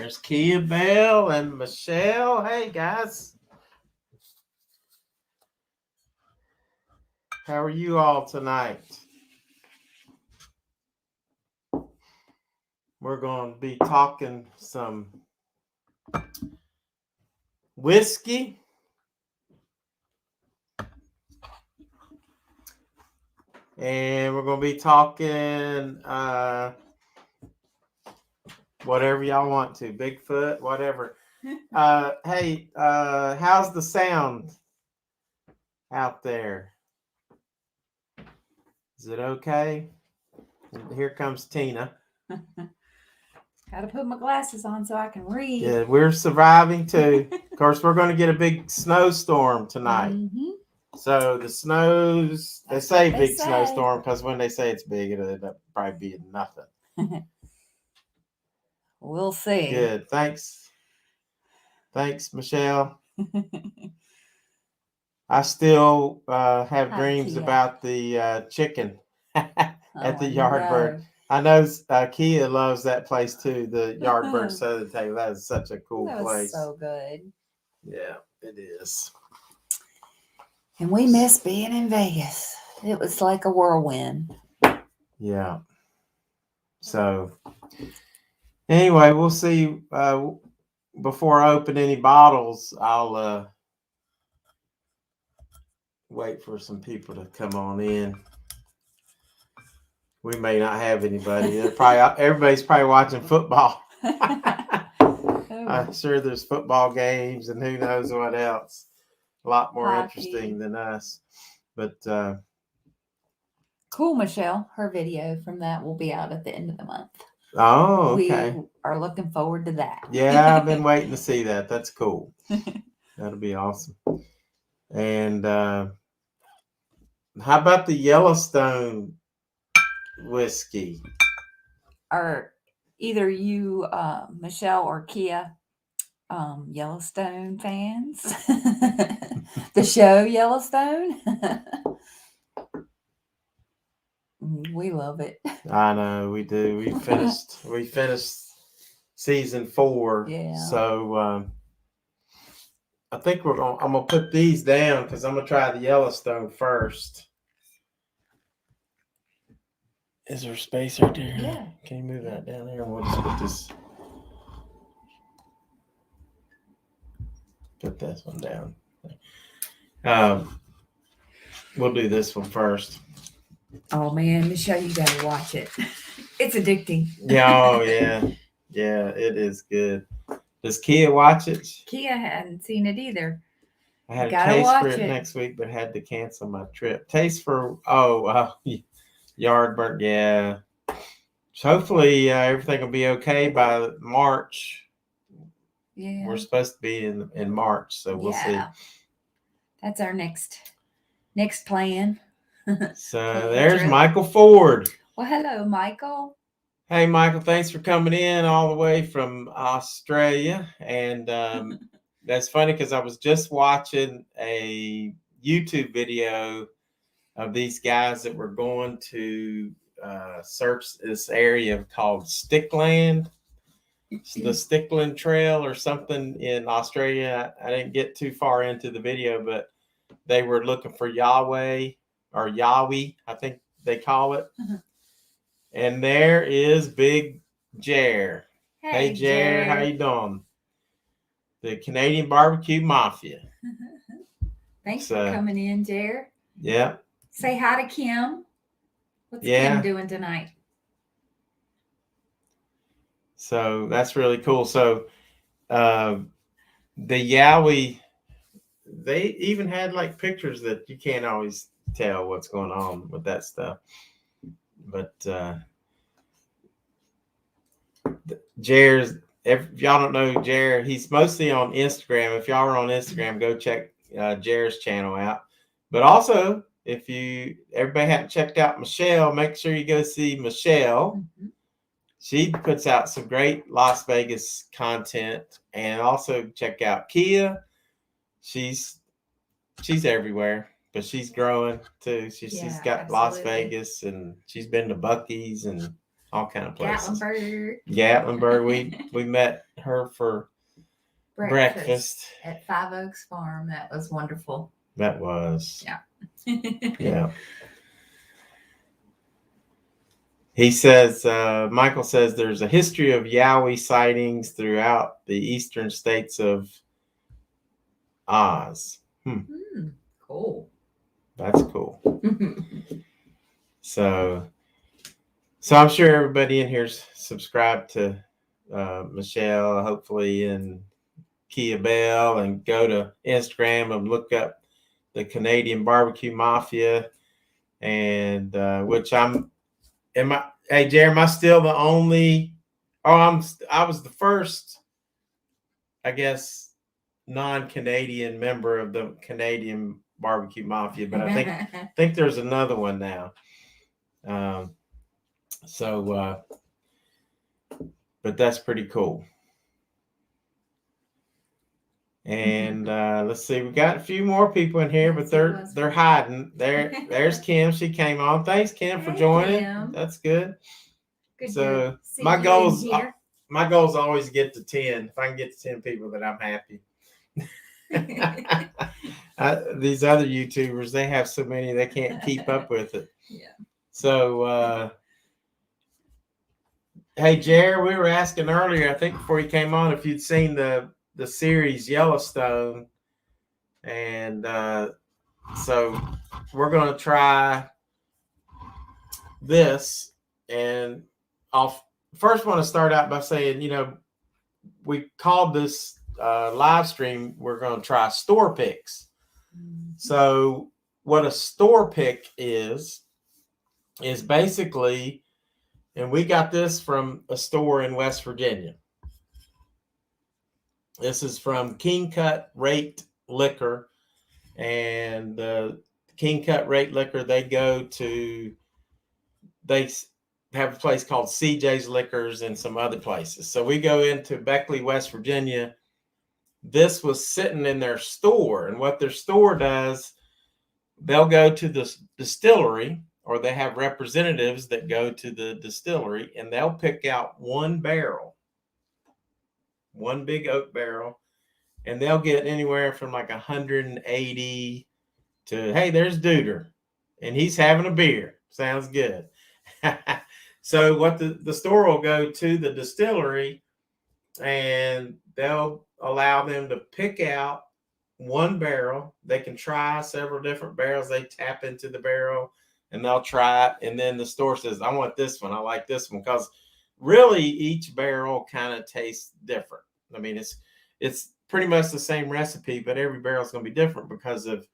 There's Kia-Belle and Michelle. Hey, guys. How are you all tonight? We're going to be talking some whiskey. And we're going to be talking whatever y'all want to. Bigfoot, whatever. Hey, how's the sound out there? Is it okay? Here comes Tina. Gotta put my glasses on so I can read. Yeah, we're surviving too. Of course, we're going to get a big snowstorm tonight. Mm-hmm. So the snows, they say big snowstorm because when they say it's big, it'll probably be nothing. We'll see. Good. Thanks, Michelle. I still have dreams about the chicken at the Yardbird. I know Kia loves that place too, the Yardbird Southern Table. That is such a cool place. So good. Yeah, it is. And we miss being in Vegas. It was like a whirlwind. Yeah. So, anyway, we'll see. Before I open any bottles, I'll wait for some people to come on in. We may not have anybody. Everybody's probably watching football. I'm sure there's football games and who knows what else. A lot more interesting than us. But cool, Michelle. Her video from that will be out at the end of the month. Oh, okay. We are looking forward to that. Yeah, I've been waiting to see that. That's cool. That'll be awesome. And how about the Yellowstone whiskey? Are either you, Michelle or Kia, Yellowstone fans? The show Yellowstone? We love it. I know we do. We finished season 4. Yeah. So I think I'm gonna put these down because I'm gonna try the Yellowstone first. Is there space right there? Yeah. Can you move that down there? We'll just put this. Put this one down. We'll do this one first. Oh man, Michelle, you gotta watch it. It's addicting. Oh yeah, yeah, it is good. Does Kia watch it? Kia hadn't seen it either. I had a taste for it next week, but had to cancel my trip. Taste for Yardbird, yeah. So hopefully everything will be okay by March. Yeah, we're supposed to be in March, so we'll see. That's our next plan. So there's Michael Ford. Well, hello, Michael. Hey, Michael, thanks for coming in all the way from Australia. And that's funny because I was just watching a YouTube video of these guys that were going to search this area called Stickland, the Stickland Trail or something in Australia. I didn't get too far into the video, but they were looking for Yahweh or Yahweh, I think they call it. Uh-huh. And there is Big Jer. Hey Jer, how you doing? The Canadian Barbecue Mafia. Thanks for coming in, Jer. Yeah. Say hi to Kim. What's Kim doing tonight? So that's really cool. So the Yowie, they even had like pictures that you can't always tell what's going on with that stuff. But Jer's, if y'all don't know Jer, he's mostly on Instagram. If y'all are on Instagram, go check Jer's channel out. But also, if everybody hadn't checked out Michelle, make sure you go see Michelle. Mm-hmm. She puts out some great Las Vegas content, and also check out Kia. She's everywhere, but she's growing too. She's got absolutely. Las Vegas, and she's been to Buc-ee's and all kind of places. Gatlinburg. We met her for breakfast at 5 Oaks Farm. That was wonderful. That was. Yeah. Yeah. He says, Michael says there's a history of Yowie sightings throughout the eastern states of Oz. Cool. That's cool. So I'm sure everybody in here's subscribed to Michelle, hopefully, and Kia-Belle, and go to Instagram and look up the Canadian Barbecue Mafia, and which hey, Jerry, am I still the only? I was the first, I guess, non-Canadian member of the Canadian Barbecue Mafia, but I think there's another one now. But that's pretty cool. And let's see, we got a few more people in here, but they're hiding. There's Kim. She came on. Thanks, Kim, for joining. Kim. That's good. So my goals always get to 10. If I can get to 10 people, then I'm happy. These other YouTubers, they have so many they can't keep up with it. Yeah. So hey, Jerry, we were asking earlier, I think before you came on, if you'd seen the series Yellowstone, and so we're going to try this, and I'll first want to start out by saying, we called this live stream, we're going to try store picks. So what a store pick is basically, and we got this from a store in West Virginia. This is from King Cut Rate Liquor, and King Cut Rate Liquor, they have a place called CJ's Liquors and some other places. So we go into Beckley, West Virginia. This was sitting in their store, and what their store does, they'll go to the distillery, or they have representatives that go to the distillery, and they'll pick out one barrel, one big oak barrel, and they'll get anywhere from like 180 to, hey, there's Duder, and he's having a beer. Sounds good. So what the store will go to the distillery, and they'll allow them to pick out one barrel. They can try several different barrels. They tap into the barrel and they'll try it. And then the store says, I want this one. I like this one. Because really each barrel kind of tastes different. I mean, it's pretty much the same recipe, but every barrel is going to be different because of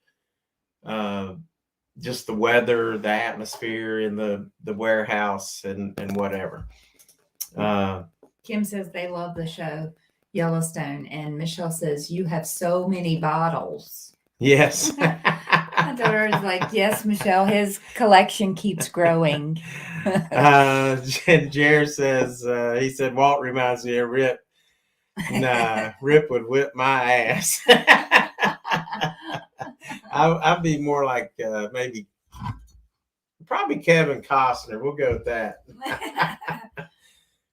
just the weather, the atmosphere in the warehouse, and whatever. Kim says they love the show Yellowstone, and Michelle says you have so many bottles. Yes. My daughter is like, yes, Michelle, his collection keeps growing. And Jared says, he said, Walt reminds me of Rip. Nah, Rip would whip my ass. I'd be more like probably Kevin Costner. We'll go with that.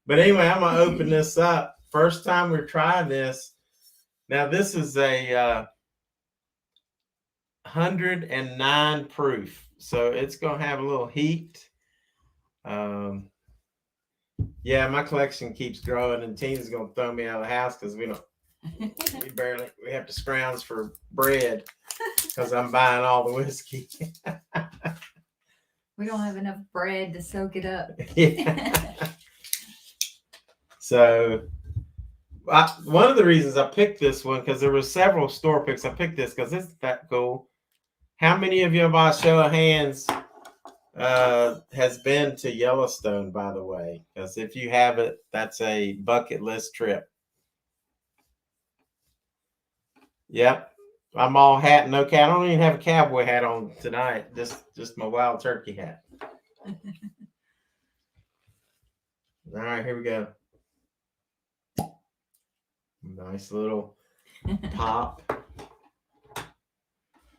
But anyway, I'm going to open this up. First time we're trying this. Now, this is a 109 proof. So it's going to have a little heat. Yeah, my collection keeps growing, and Tina's going to throw me out of the house because we have to scrounge for bread because I'm buying all the whiskey. We don't have enough bread to soak it up. Yeah. So one of the reasons I picked this one, because there were several store picks, I picked this because it's that cool. How many of you, by show of hands, has been to Yellowstone, by the way? Because if you haven't, that's a bucket list trip. Yep. I'm all hat and no cap. I don't even have a cowboy hat on tonight. Just my wild turkey hat. All right, here we go. Nice little pop.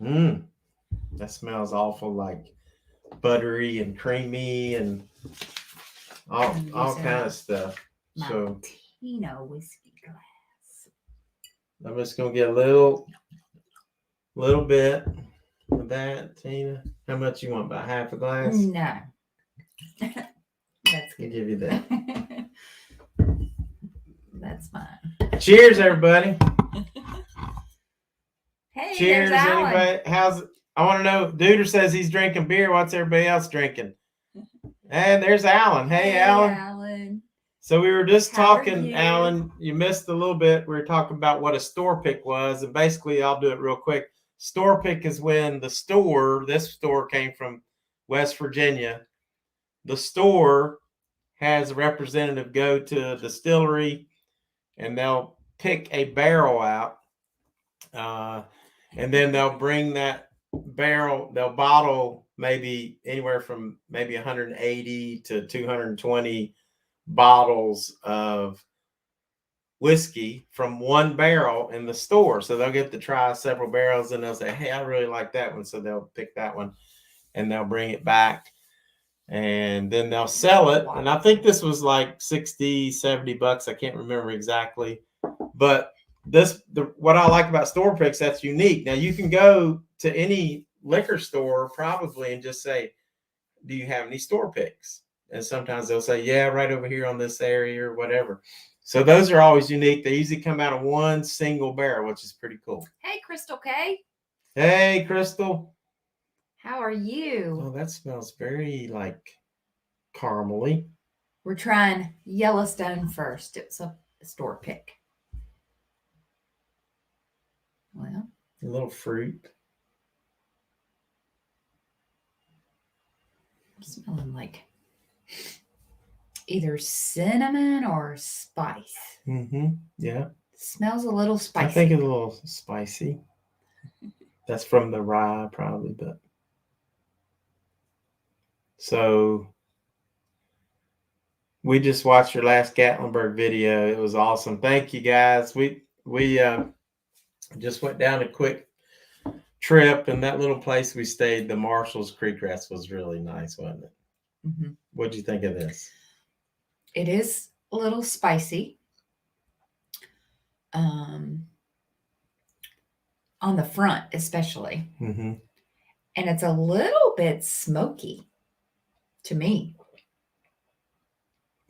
That smells awful, like buttery and creamy and all kind of stuff. My So Pinot whiskey glass. I'm just gonna get a little bit of that, Tina. How much you want? About half a glass? No. That's I'll good. give you that. That's fine. Cheers, everybody. Hey, Cheers, there's Alan. anybody? I want to know. Duder says he's drinking beer. What's everybody else drinking? And there's Alan. Hey, Alan. So we were just talking, Alan. You missed a little bit. We were talking about what a store pick was, and basically, I'll do it real quick. Store pick is when this store came from West Virginia. The store has a representative go to a distillery, and they'll pick a barrel out, and then they'll bring that barrel. They'll bottle maybe anywhere from maybe 180 to 220 bottles of whiskey from one barrel in the store. So they'll get to try several barrels, and they'll say, hey, I really like that one. So they'll pick that one and they'll bring it back, and then they'll sell it. And I think this was like 60, 70 bucks. I can't remember exactly, but what I like about store picks, that's unique. Now you can go to any liquor store probably and just say, do you have any store picks? And sometimes they'll say, yeah, right over here on this area or whatever. So those are always unique. They usually come out of one single barrel, which is pretty cool. Hey, Crystal K. Hey, Crystal. How are you? Oh, that smells very like caramely. We're trying Yellowstone first. It's a store pick. Well, a little fruit. Smelling like either cinnamon or spice. Mm-hmm. Yeah. Smells a little spicy. I think it's a little spicy. That's from the rye, probably, but so we just watched your last Gatlinburg video. It was awesome. Thank you, guys. We just went down a quick trip, and that little place we stayed, the Marshall's Creek Rest, was really nice, wasn't it? Mm-hmm. What'd you think of this? It is a little spicy. On the front, especially. Mm-hmm. And it's a little bit smoky to me.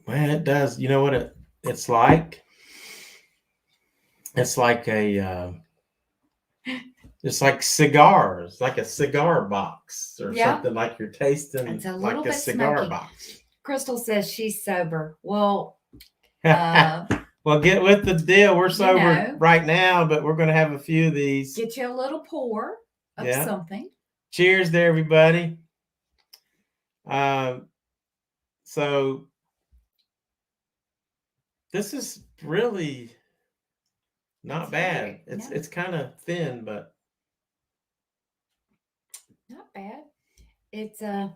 Well, it does. You know what it's like? It's like it's like cigars, like a cigar box or something, like you're tasting it's a like a cigar smoky. box. Crystal says she's sober. Well, well, get with the deal. We're sober right now, but we're going to have a few of these. Get you a little pour of something. Cheers to everybody. So this is really not bad. It's kind of thin, but not bad. It's I'm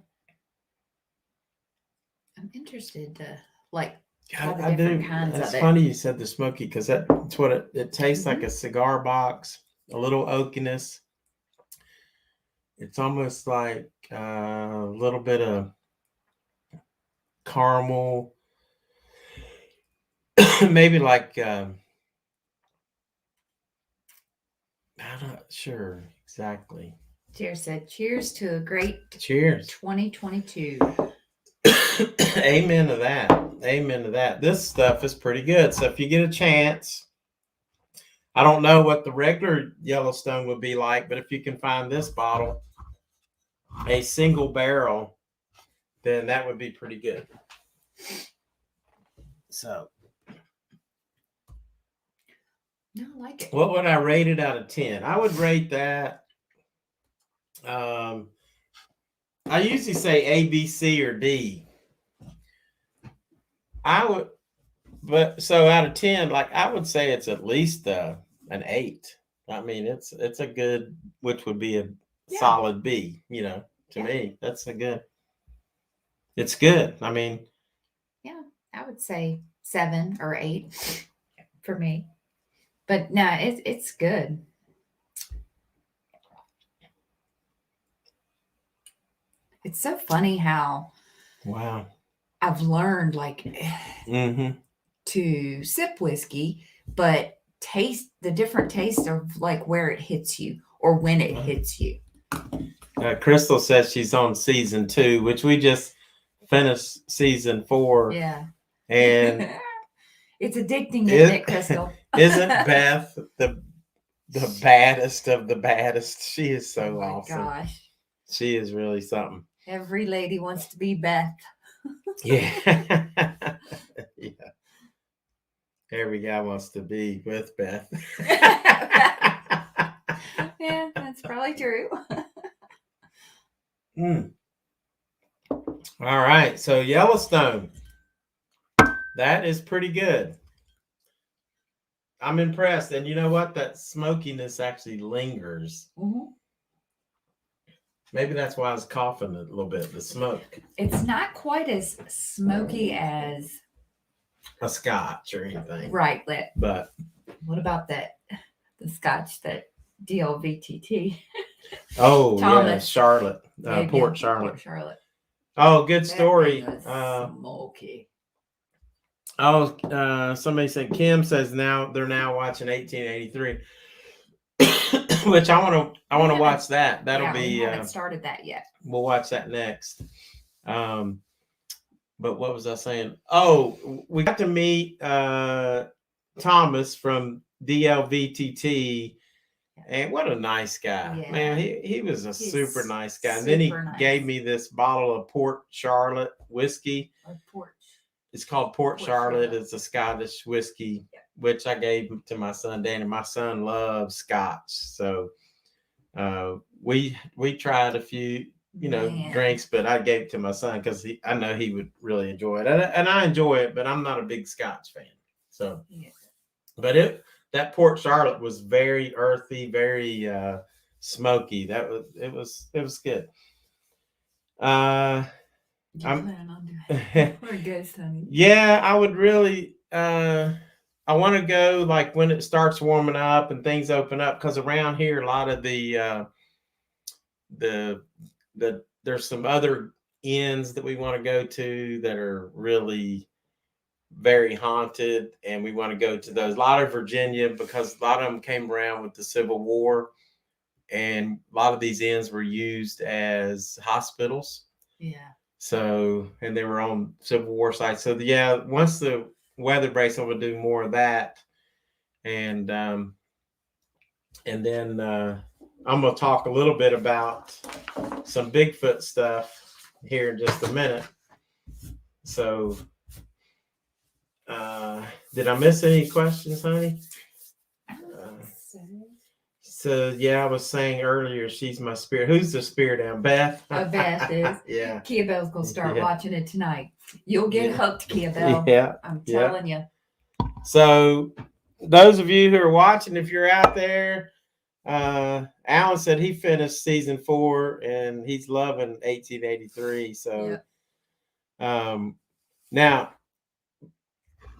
interested to like all the different kinds of it. It's funny you said the smoky, because that's what it tastes like, a cigar box, a little oakiness. It's almost like a little bit of caramel, maybe like I'm not sure exactly. Cheers said, cheers to a great 2022. Amen to that. Amen to that. This stuff is pretty good. So if you get a chance, I don't know what the regular Yellowstone would be like, but if you can find this bottle, a single barrel, then that would be pretty good. So no, I like it. What would I rate it out of 10? I would rate that. I usually say A, B, C, or D. But so out of 10, like I would say it's at least an 8. I mean, it's a good, which would be a solid B, to me. That's a good. It's good. I mean, yeah, I would say 7 or 8 for me. But no, it's good. It's so funny how wow. I've learned, like, to sip whiskey, but taste the different taste of like where it hits you or when it hits you. Crystal says she's on season 2, which we just finished season 4. Yeah. And it's addicting, isn't it, Crystal? Isn't Beth the baddest of the baddest? She is so awesome. Gosh. She is really something. Every lady wants to be Beth. Yeah. Yeah. Every guy wants to be with Beth. Yeah, that's probably true. All right. So Yellowstone. That is pretty good. I'm impressed. And you know what? That smokiness actually lingers. Mm-hmm. Maybe that's why I was coughing a little bit, the smoke. It's not quite as smoky as a scotch or anything. Right. But what about the scotch that DLVTT? Oh, yeah, Charlotte. Port Charlotte. Port Charlotte. Oh, good story. Smoky. Somebody said Kim says they're now watching 1883. Which I want to watch that. That'll be. We haven't started that yet. We'll watch that next. But what was I saying? Oh, we got to meet Thomas from DLVTT, and what a nice guy, man. He was a super nice guy. And then he gave me this bottle of Port Charlotte whiskey. It's called Port Charlotte. It's a Scottish whiskey. Which I gave to my son Danny. My son loves Scotch, so we tried a few drinks, but I gave it to my son because I know he would really enjoy it, and I enjoy it, but I'm not a big Scotch fan. So, but that Port Charlotte was very earthy, very smoky. It was good. We're good, Sonny. Yeah, I would really. I want to go like when it starts warming up and things open up, because around here a lot of the there's some other inns that we want to go to that are really very haunted, and we want to go to those. A lot of Virginia, because a lot of them came around with the Civil War, and a lot of these inns were used as hospitals. Yeah. So, and they were on Civil War sites. So yeah, once the weather breaks, I'm gonna do more of that, and then I'm gonna talk a little bit about some Bigfoot stuff here in just a minute. So, did I miss any questions, honey? So yeah, I was saying earlier, she's my spirit. Who's the spirit now? Beth? Beth is. Yeah. Kia-Belle's gonna start watching it tonight. You'll get hooked, Kia-Belle. Yeah. I'm telling you. So those of you who are watching, if you're out there, Alan said he finished season 4 and he's loving 1883. So now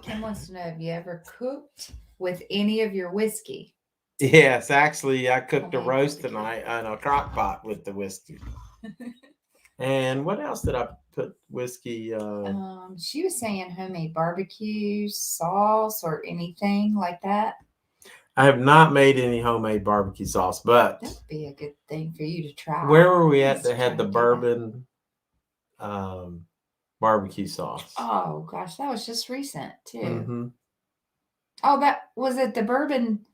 Kim wants to know, have you ever cooked with any of your whiskey? Yes, actually, I cooked a roast tonight on a crock pot with the whiskey. And what else did I put whiskey? She was saying homemade barbecue sauce or anything like that. I have not made any homemade barbecue sauce, but that'd be a good thing for you to try. Where were we at that had the bourbon barbecue sauce? Oh gosh, that was just recent too. Mm-hmm. Oh, that was it. The bourbon.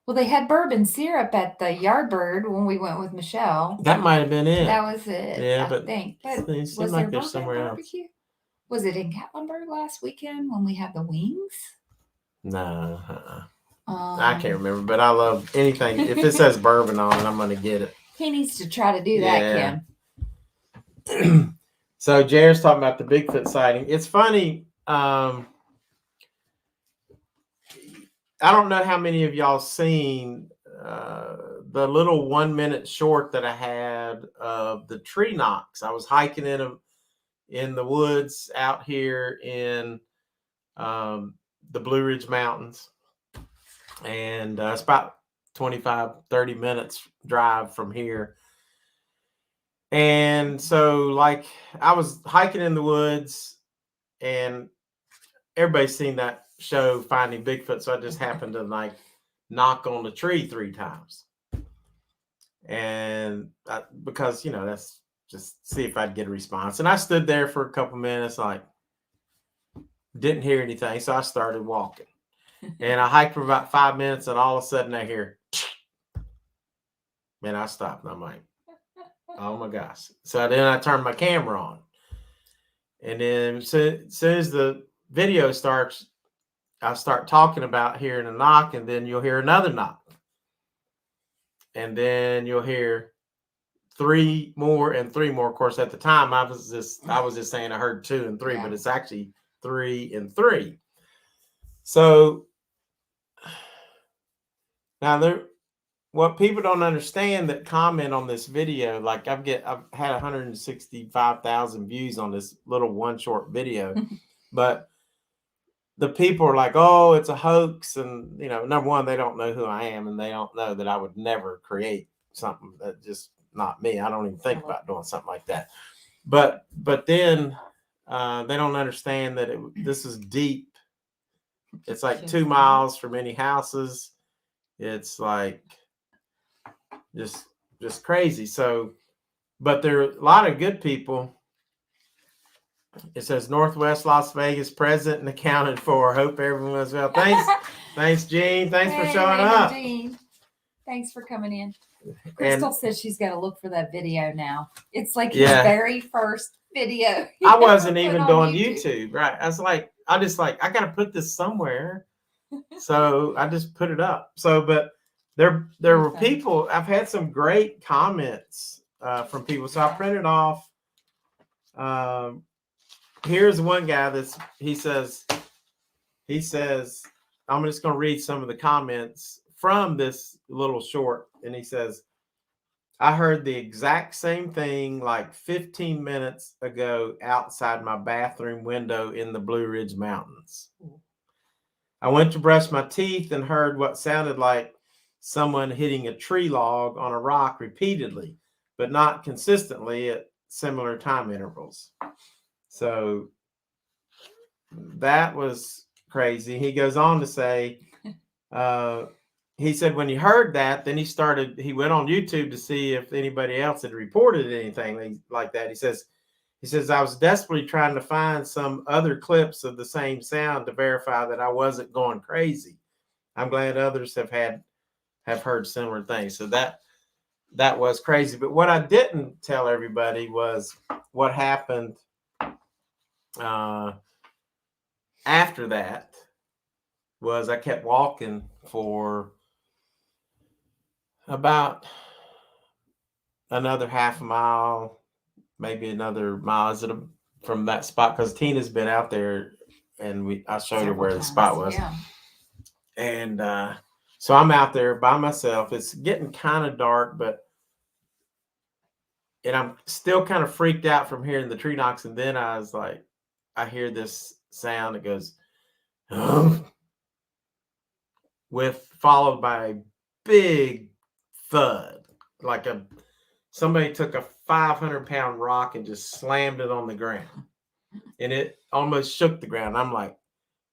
Well, they had bourbon syrup at the Yardbird when we went with Michelle. That might have been it. That was it. Yeah, I think. But it seemed like there's somewhere barbecue? Else. Was it in Gatlinburg last weekend when we had the wings? No. I can't remember, but I love anything. If it says bourbon on it, I'm going to get it. He needs to try to do that, Kim. So Jared's talking about the Bigfoot sighting. It's funny. I don't know how many of y'all seen the little 1-minute short that I had of the tree knocks. I was hiking in the woods out here in the Blue Ridge Mountains. And it's about 25-30 minutes drive from here. And so I was hiking in the woods, and everybody's seen that show Finding Bigfoot, so I just happened to like knock on the tree 3 times, and because that's just see if I'd get a response. And I stood there for a couple minutes, like didn't hear anything, so I started walking, and I hiked for about 5 minutes, and all of a sudden I hear, and I stopped, and I'm like, oh my gosh! So then I turned my camera on, and then as soon as the video starts, I start talking about hearing a knock, and then you'll hear another knock. And then you'll hear 3 more and 3 more. Of course, at the time I was just saying I heard 2 and 3, but it's actually 3 and 3. So now what people don't understand that comment on this video, like I've had 165,000 views on this little one short video, but the people are like, oh, it's a hoax. And, number one, they don't know who I am, and they don't know that I would never create something that just not me. I don't even think about doing something like that. But then they don't understand that this is deep. It's like 2 miles from any houses. It's like just crazy. So, but there are a lot of good people. It says Northwest Las Vegas present and accounted for. Hope everyone was well. Thanks, Jean. Thanks for showing up. Jean. Thanks for coming in. Crystal says she's got to look for that video now. It's like his very first video. I wasn't even doing YouTube, right? I got to put this somewhere. So I just put it up. So, but there were people. I've had some great comments from people. So I printed off. Here's one guy he says, I'm just going to read some of the comments from this little short. And he says, I heard the exact same thing like 15 minutes ago outside my bathroom window in the Blue Ridge Mountains. I went to brush my teeth and heard what sounded like someone hitting a tree log on a rock repeatedly, but not consistently at similar time intervals. So that was crazy. He goes on to say, he said when he heard that, then he went on YouTube to see if anybody else had reported anything like that. He says, I was desperately trying to find some other clips of the same sound to verify that I wasn't going crazy. I'm glad others have heard similar things. So that was crazy. But what I didn't tell everybody was what happened after that. Was I kept walking for about another half a mile, maybe another mile from that spot, because Tina's been out there and I showed her where the spot was. Yeah. And so I'm out there by myself. It's getting kind of dark, and I'm still kind of freaked out from hearing the tree knocks. And then I was like, I hear this sound that goes, followed by a big thud, like somebody took a 500-pound rock and just slammed it on the ground, and it almost shook the ground. I'm like,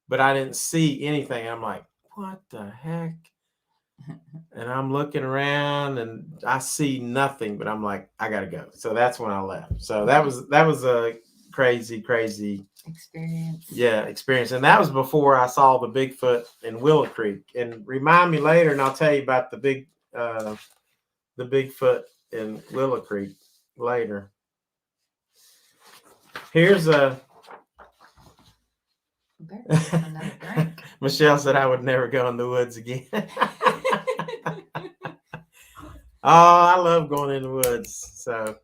but I didn't see anything. I'm like, what the heck? And I'm looking around and I see nothing, but I'm like, I gotta go. So that's when I left. So that was a crazy experience. Yeah, experience. And that was before I saw the Bigfoot in Willow Creek. And remind me later, and I'll tell you about the Bigfoot in Willow Creek later. Here's Michelle said I would never go in the woods again. Oh, I love going in the woods, so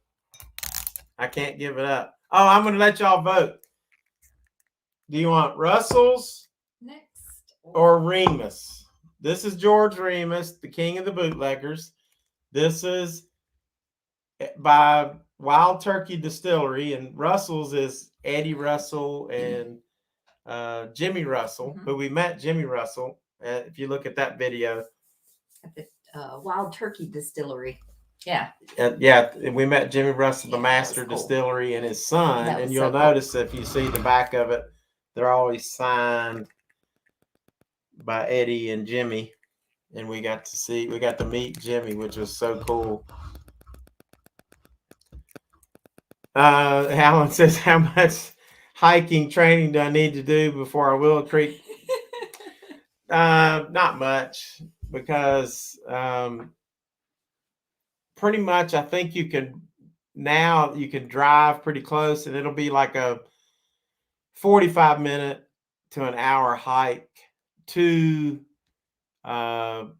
I can't give it up. Oh, I'm going to let y'all vote. Do you want Russell's next or Remus? This is George Remus, the king of the bootleggers. This is by Wild Turkey Distillery, and Russell's is Eddie Russell and Jimmy Russell, who we met Jimmy Russell. If you look at that video. At the Wild Turkey Distillery. Yeah. We met Jimmy Russell, the master distillery, and his son. And you'll notice if you see the back of it, they're always signed by Eddie and Jimmy, and we got to meet Jimmy, which was so cool. Alan says, how much hiking training do I need to do before I Willow Creek? Not much, because pretty much I think you can drive pretty close, and it'll be like a 45-minute to an hour hike to the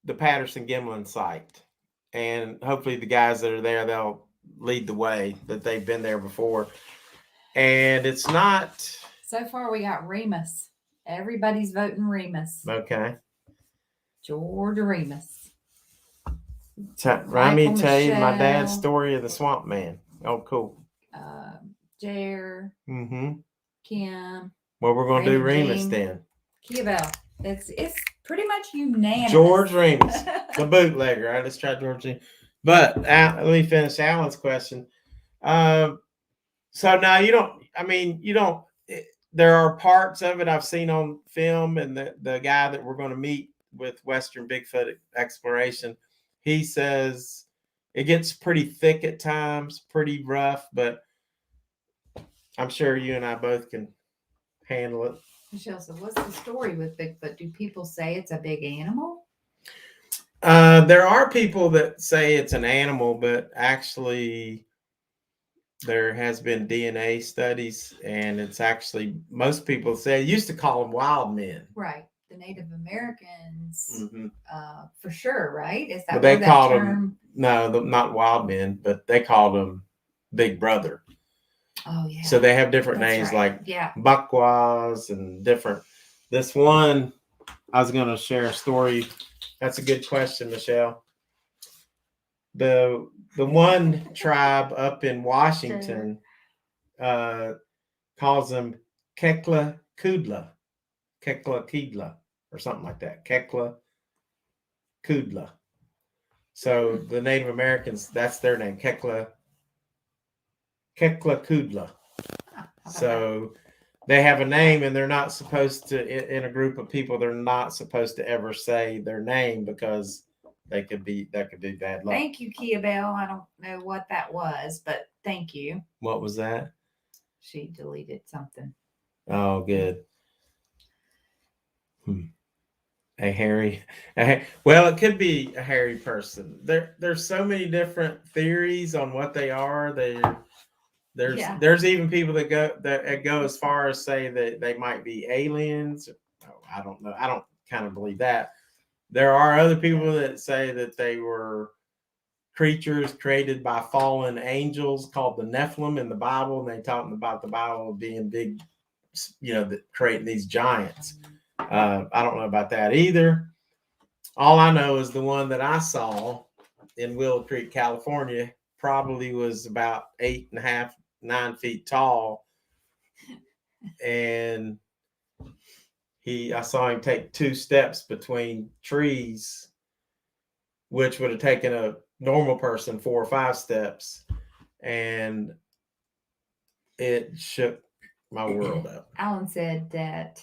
Patterson-Gimlin site. And hopefully the guys that are there, they'll lead the way, that they've been there before. And it's not... So far we got Remus. Everybody's voting Remus. Okay. George Remus. Remy tell you my dad's story of the Swamp Man. Oh, cool. Jer. Mm-hmm. Kim. Well, we're going to do Remus then. Kia-Belle. It's pretty much unanimous. George Remus, the bootlegger. I just tried George Remus. But let me finish Alan's question. So now there are parts of it I've seen on film, and the guy that we're going to meet with Western Bigfoot Exploration, he says it gets pretty thick at times, pretty rough, but I'm sure you and I both can handle it. Michelle said, what's the story with Bigfoot? Do people say it's a big animal? There are people that say it's an animal, but actually there has been DNA studies, and it's actually, most people say, used to call them wild men. Right. The Native Americans, Mm-hmm. For sure, right? Is that but they where called that term... them, not wild men, but they called them Big Brother. Oh, yeah. So they have different That's names, right. like yeah. Bakwas and different. This one, I was going to share a story. That's a good question, Michelle. The one tribe up in Washington calls them Kekla Kudla, or something like that. Kekla Kudla. So the Native Americans, that's their name, Kekla Kudla. So they have a name, and they're not supposed to, in a group of people, they're not supposed to ever say their name, because that could be bad luck. Thank you, Kia-Belle. I don't know what that was, but thank you. What was that? She deleted something. Oh, good. Well, it could be a hairy person. There's so many different theories on what they are. There's even people that go as far as say that they might be aliens. Oh, I don't know. I don't kind of believe that. There are other people that say that they were creatures created by fallen angels called the Nephilim in the Bible, and they talk about the Bible being big, that creating these giants. I don't know about that either. All I know is the one that I saw in Willow Creek, California, probably was about 8.5, 9 feet tall, and I saw him take 2 steps between trees, which would have taken a normal person 4 or 5 steps, and it shook my world up. Alan said that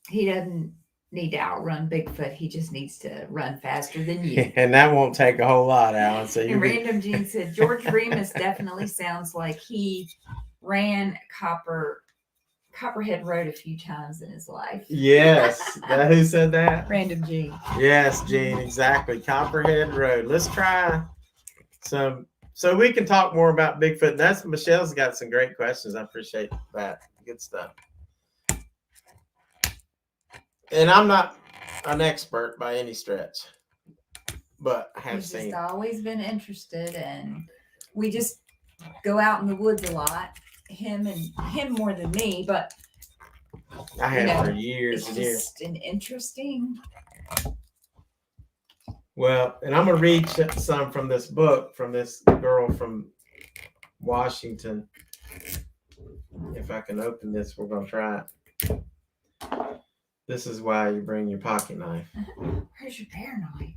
he doesn't need to outrun Bigfoot. He just needs to run faster than you. And that won't take a whole lot, Alan. So Random Gene said George Remus definitely sounds like he ran Copperhead Road a few times in his life. Yes. Who said that? Random Gene. Yes, Gene, exactly. Copperhead Road. Let's try some, so we can talk more about Bigfoot. Michelle's got some great questions. I appreciate that. Good stuff. And I'm not an expert by any stretch, but I have seen. He's just always been interested, and we just go out in the woods a lot. Him more than me, but I have for years and years. It's just an interesting. Well, and I'm gonna read some from this book from this girl from Washington. If I can open this, we're gonna try it. This is why you bring your pocket knife. Where's your pear knife?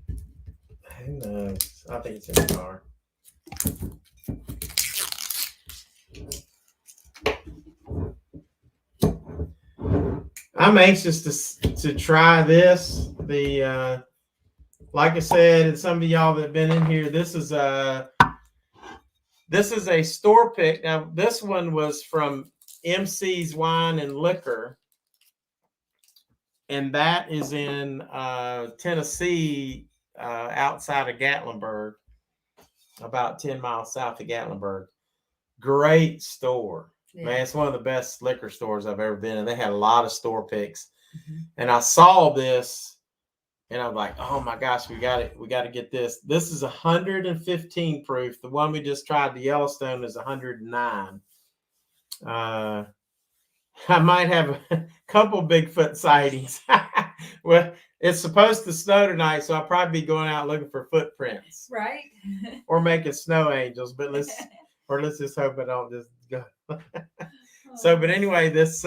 Who knows? I think it's in the car. I'm anxious to try this. The like I said, and some of y'all that have been in here, this is a store pick. Now this one was from MC's Wine and Liquor, and that is in Tennessee, outside of Gatlinburg, about 10 miles south of Gatlinburg. Great store. Yeah. Man, it's one of the best liquor stores I've ever been in. They had a lot of store picks. Mm-hmm. And I saw this and I'm like, oh my gosh, we got to get this. This is 115 proof. The one we just tried, the Yellowstone, is 109. I might have a couple Bigfoot sightings. Well, it's supposed to snow tonight, so I'll probably be going out looking for footprints. Right. Or making snow angels, but let's just hope I don't just go. So, but anyway, this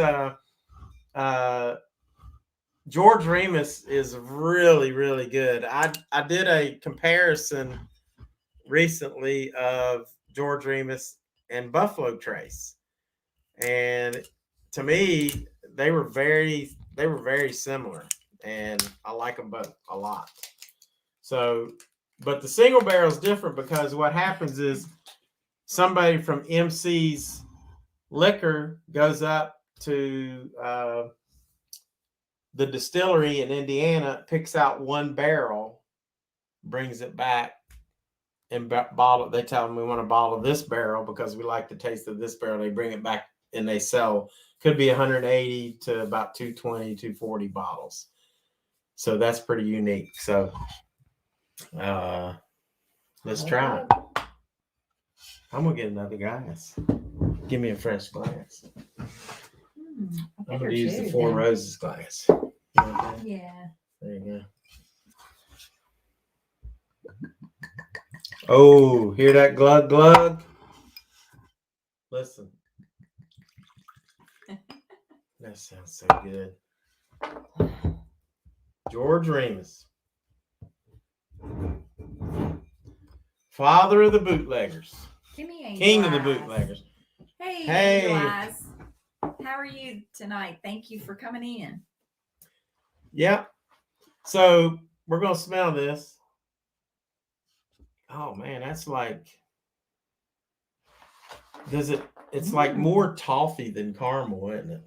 George Remus is really, really good. I did a comparison recently of George Remus and Buffalo Trace, and to me, they were very similar, and I like them both a lot. So, but the single barrel is different because what happens is somebody from MC's Liquor goes up to the distillery in Indiana, picks out one barrel, brings it back, and bottle. They tell them we want to bottle this barrel because we like the taste of this barrel. They bring it back and they sell. Could be 180 to about 220, 240 bottles. So that's pretty unique. So let's try it. I'm gonna get another glass. Give me a fresh glass. I'm gonna use the Four Roses glass. Yeah. There you go. Oh, hear that glug glug? Listen. That sounds so good. George Remus. Father of the bootleggers. King of the bootleggers. Hey. Guys. How are you tonight? Thank you for coming in. Yeah. So we're going to smell this. Oh man, that's like, it's like more toffee than caramel, isn't it?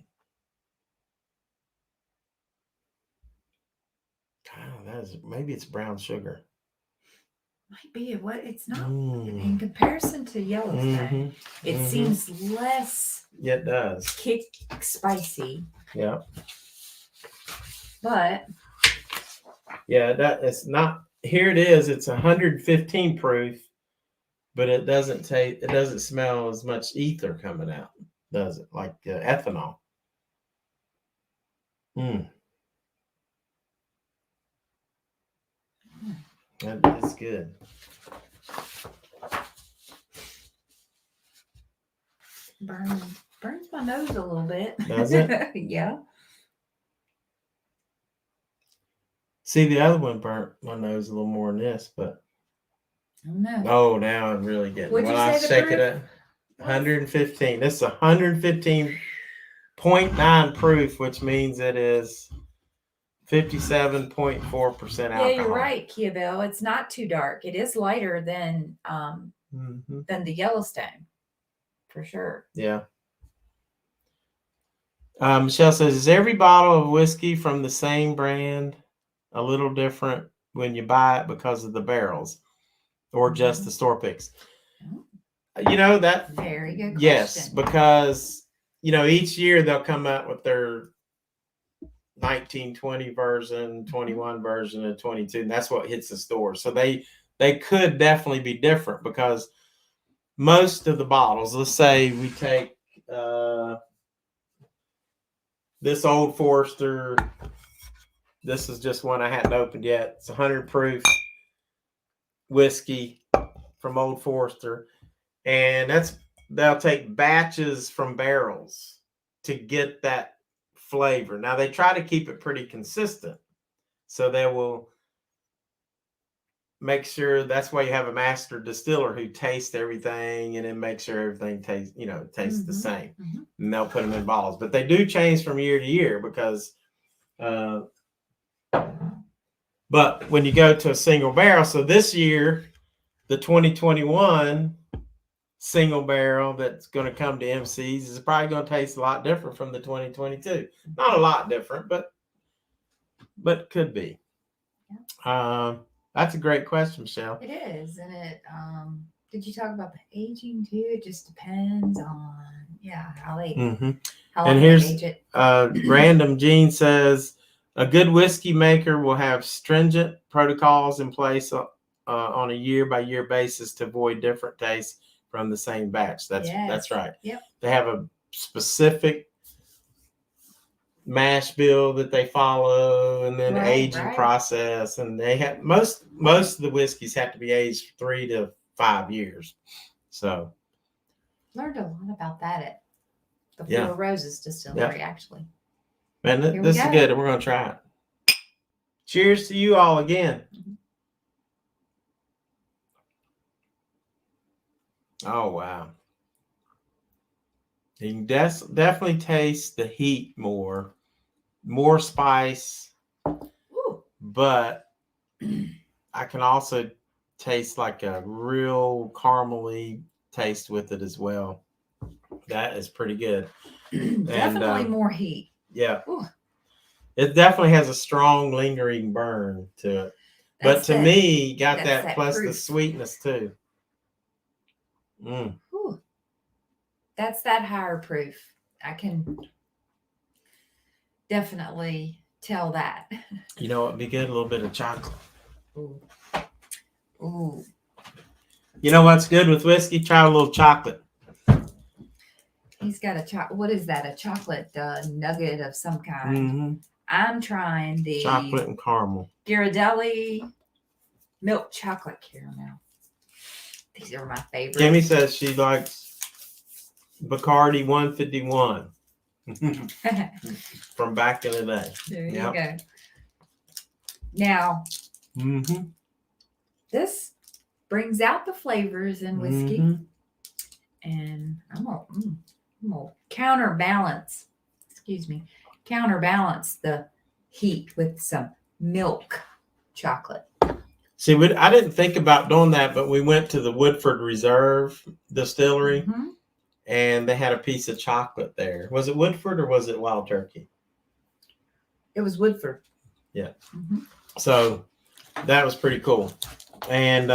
Oh, maybe it's brown sugar. Might be what it's not in comparison to Yellowstone. It seems less. Yeah, it does. Kick spicy. Yeah. But yeah, it's not. Here it is. It's 115 proof, but it doesn't taste. It doesn't smell as much ether coming out, does it? Like ethanol. That is good. Burns my nose a little bit. Does it? Yeah. See, the other one burnt my nose a little more than this, but no. Oh, now I'm really getting. What'd you say I shake it up, 115. This is 115.9 proof, which means it is 57.4% alcohol. Yeah, you're right, Kia-Belle. It's not too dark. It is lighter than the Yellowstone, for sure. Yeah. Michelle says, is every bottle of whiskey from the same brand a little different when you buy it because of the barrels or just the store picks? You know, that very good question. Yes, because each year they'll come out with their 1920 version, 21 version, and 22, and that's what hits the store. So they could definitely be different because most of the bottles, let's say we take this Old Forester. This is just one I hadn't opened yet. It's 100 proof whiskey from Old Forester, and they'll take batches from barrels to get that flavor. Now they try to keep it pretty consistent, so they will make sure. That's why you have a master distiller who tastes everything and then make sure everything tastes the same. And they'll put them in bottles, but they do change from year to year because But when you go to a single barrel, so this year, the 2021 single barrel that's going to come to MC's is probably going to taste a lot different from the 2022. Not a lot different, but could be. That's a great question, Michelle. It is, and it. Did you talk about the aging too? It just depends on how they how and long here's they age it. Random Gene says a good whiskey maker will have stringent protocols in place on a year-by-year basis to avoid different tastes from the same batch. That's right. Yep. They have a specific mash bill that they follow, and then aging process, and they have most of the whiskeys have to be aged 3 to 5 years. So learned a lot about that at the Four Roses Distillery, actually. Man, this is good, and we're going to try it. Cheers to you all again. Oh, wow. You can definitely taste the heat more spice. Ooh. But I can also taste like a real caramely taste with it as well. That is pretty good. Definitely more heat. Yeah. Ooh. It definitely has a strong lingering burn to it. But to me, got that plus proof. The sweetness too. Ooh. That's that higher proof. I can definitely tell that. You know what'd be good? A little bit of chocolate. Ooh. Ooh. You know what's good with whiskey? Try a little chocolate. He's got a what is that? A chocolate nugget of some kind. Mm-hmm. I'm trying the chocolate and caramel. Ghirardelli milk chocolate caramel. These are my favorites. Kimmy says she likes Bacardi 151 from back in the day. There you go. Now, this brings out the flavors in whiskey, and I'm gonna counterbalance the heat with some milk chocolate. See, I didn't think about doing that, but we went to the Woodford Reserve Distillery, and they had a piece of chocolate there. Was it Woodford or was it Wild Turkey? It was Woodford. Yeah. So that was pretty cool. And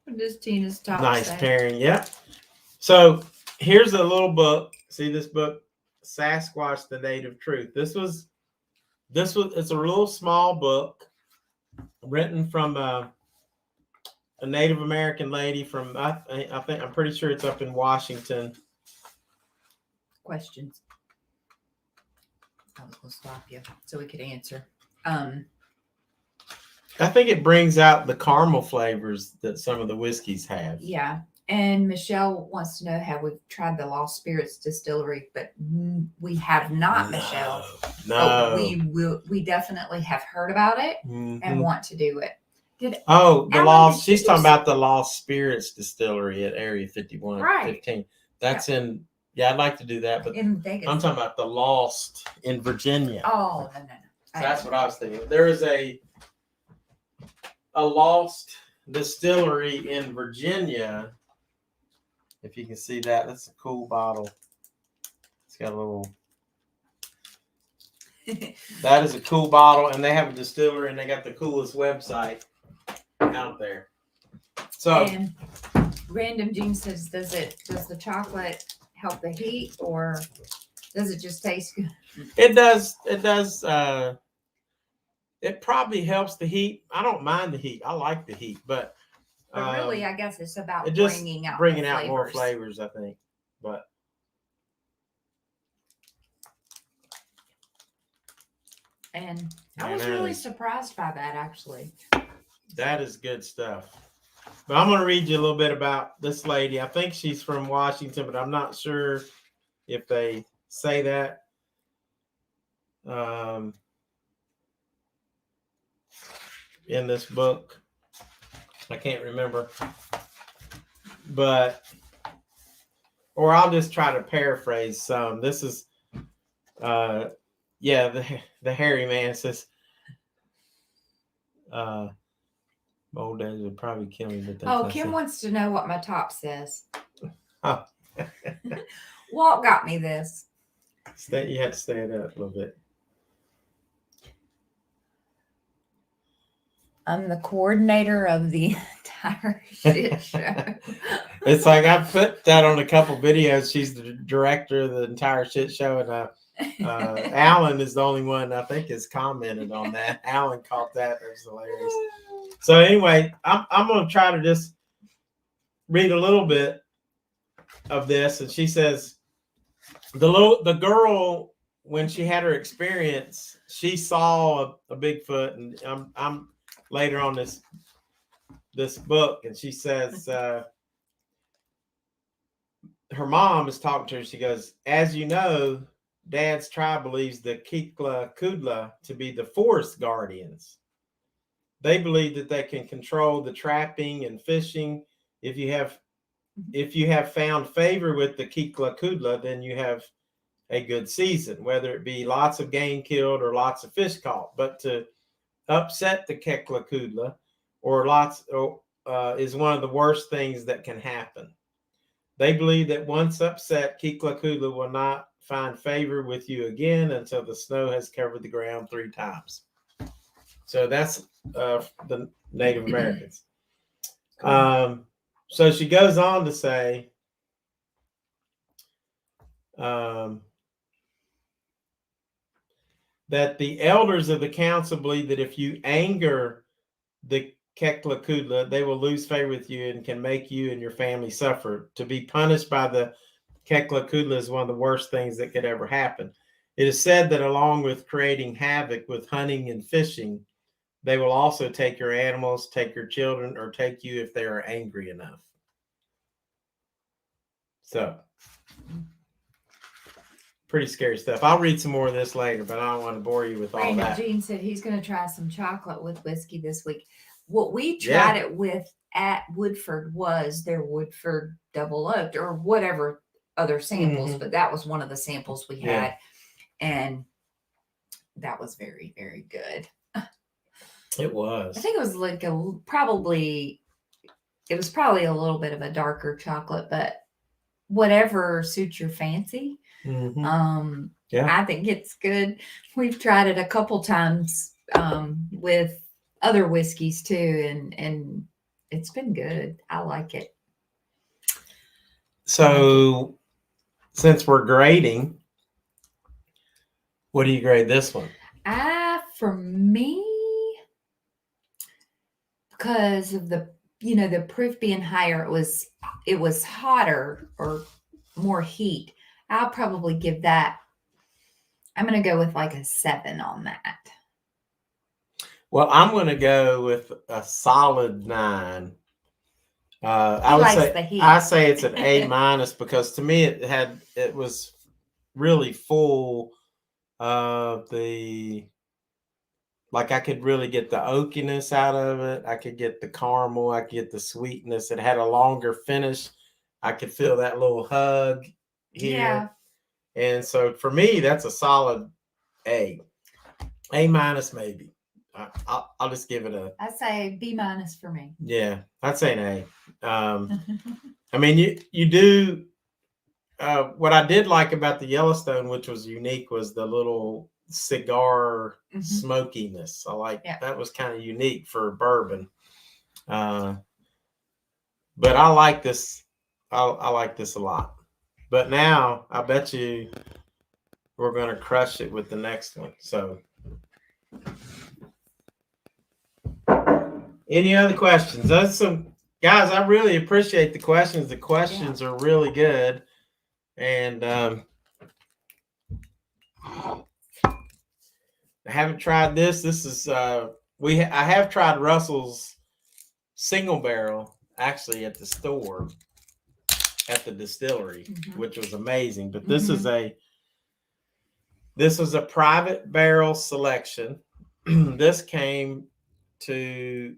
this Tina's top. Nice pairing. Yeah. So here's a little book. See this book, Sasquatch: The Native Truth. This was it's a real small book written from a Native American lady from I'm pretty sure it's up in Washington. Questions. I was going to stop you so we could answer. I think it brings out the caramel flavors that some of the whiskeys have. Yeah. And Michelle wants to know, have we tried the Lost Spirits Distillery? But we have not, Michelle. No. We definitely have heard about it and want to do it. She's talking about the Lost Spirits Distillery at Area 51. Right. 15. That's in, I'd like to do that, but in Vegas. I'm talking about the Lost in Virginia. Oh, no. So that's what I was thinking. There is a Lost Distillery in Virginia. If you can see that, that's a cool bottle. It's got a little. That is a cool bottle, and they have a distillery, and they got the coolest website out there. So, and Random Gene says, does the chocolate help the heat, or does it just taste good? It does. It probably helps the heat. I don't mind the heat. I like the heat, but really, I guess it's about bringing out more flavors, I think. But and I was really surprised by that, actually. That is good stuff. But I'm going to read you a little bit about this lady. I think she's from Washington, but I'm not sure if they say that. In this book, I can't remember, or I'll just try to paraphrase some. This is Yeah, the hairy man says, old days would probably kill me, but that's Kim wants to know what my top says. Oh. Walt got me this. You had to stand up a little bit. I'm the coordinator of the entire shit show. It's like I put that on a couple videos. She's the director of the entire shit show, and Alan is the only one I think has commented on that. Alan caught that. It was hilarious. So anyway, I'm going to try to just read a little bit of this. And she says, the girl, when she had her experience, she saw a Bigfoot, and I'm later on this book, and she says her mom is talking to her. She goes, as you know, Dad's tribe believes the Kikla-Kudla to be the forest guardians. They believe that they can control the trapping and fishing. If you have found favor with the Kikla-Kudla, then you have a good season, whether it be lots of game killed or lots of fish caught. But to upset the Kikla-Kudla is one of the worst things that can happen. They believe that once upset, Kikla-Kudla will not find favor with you again until the snow has covered the ground 3 times. So that's the Native Americans. So she goes on to say, that the elders of the council believe that if you anger the Kekla-Kudla, they will lose favor with you and can make you and your family suffer. To be punished by the Kekla-Kudla is one of the worst things that could ever happen. It is said that along with creating havoc with hunting and fishing, they will also take your animals, take your children, or take you if they are angry enough. So, pretty scary stuff. I'll read some more of this later, but I don't want to bore you with all that. Gene said he's going to try some chocolate with whiskey this week. What we tried it with at Woodford was their Woodford double oaked or whatever other samples, but that was one of the samples we had, and that was very, very good. It was. I think it was like probably a little bit of a darker chocolate, but whatever suits your fancy. I think it's good. We've tried it a couple times with other whiskeys too, and it's been good. I like it. So since we're grading, what do you grade this one? For me, because of the proof being higher, it was hotter or more heat. I'll probably give that. I'm going to go with like a 7 on that. Well, I'm going to go with a solid 9. I say it's an A- because to me it was really full of I could really get the oakiness out of it. I could get the caramel. I could get the sweetness. It had a longer finish. I could feel that little hug here. Yeah. And so for me, that's a solid A. A- maybe. I'll just give it a. I say B- for me. Yeah, I'd say an A. I mean, you do. What I did like about the Yellowstone, which was unique, was the little cigar smokiness. That was kind of unique for bourbon. But I like this. I like this a lot. But now I bet you we're going to crush it with the next one. So, any other questions? That's some guys. I really appreciate the questions. The questions are really good, and I haven't tried this. This is I have tried Russell's single barrel actually at the store at the distillery, which was amazing. But this is a private barrel selection. This came we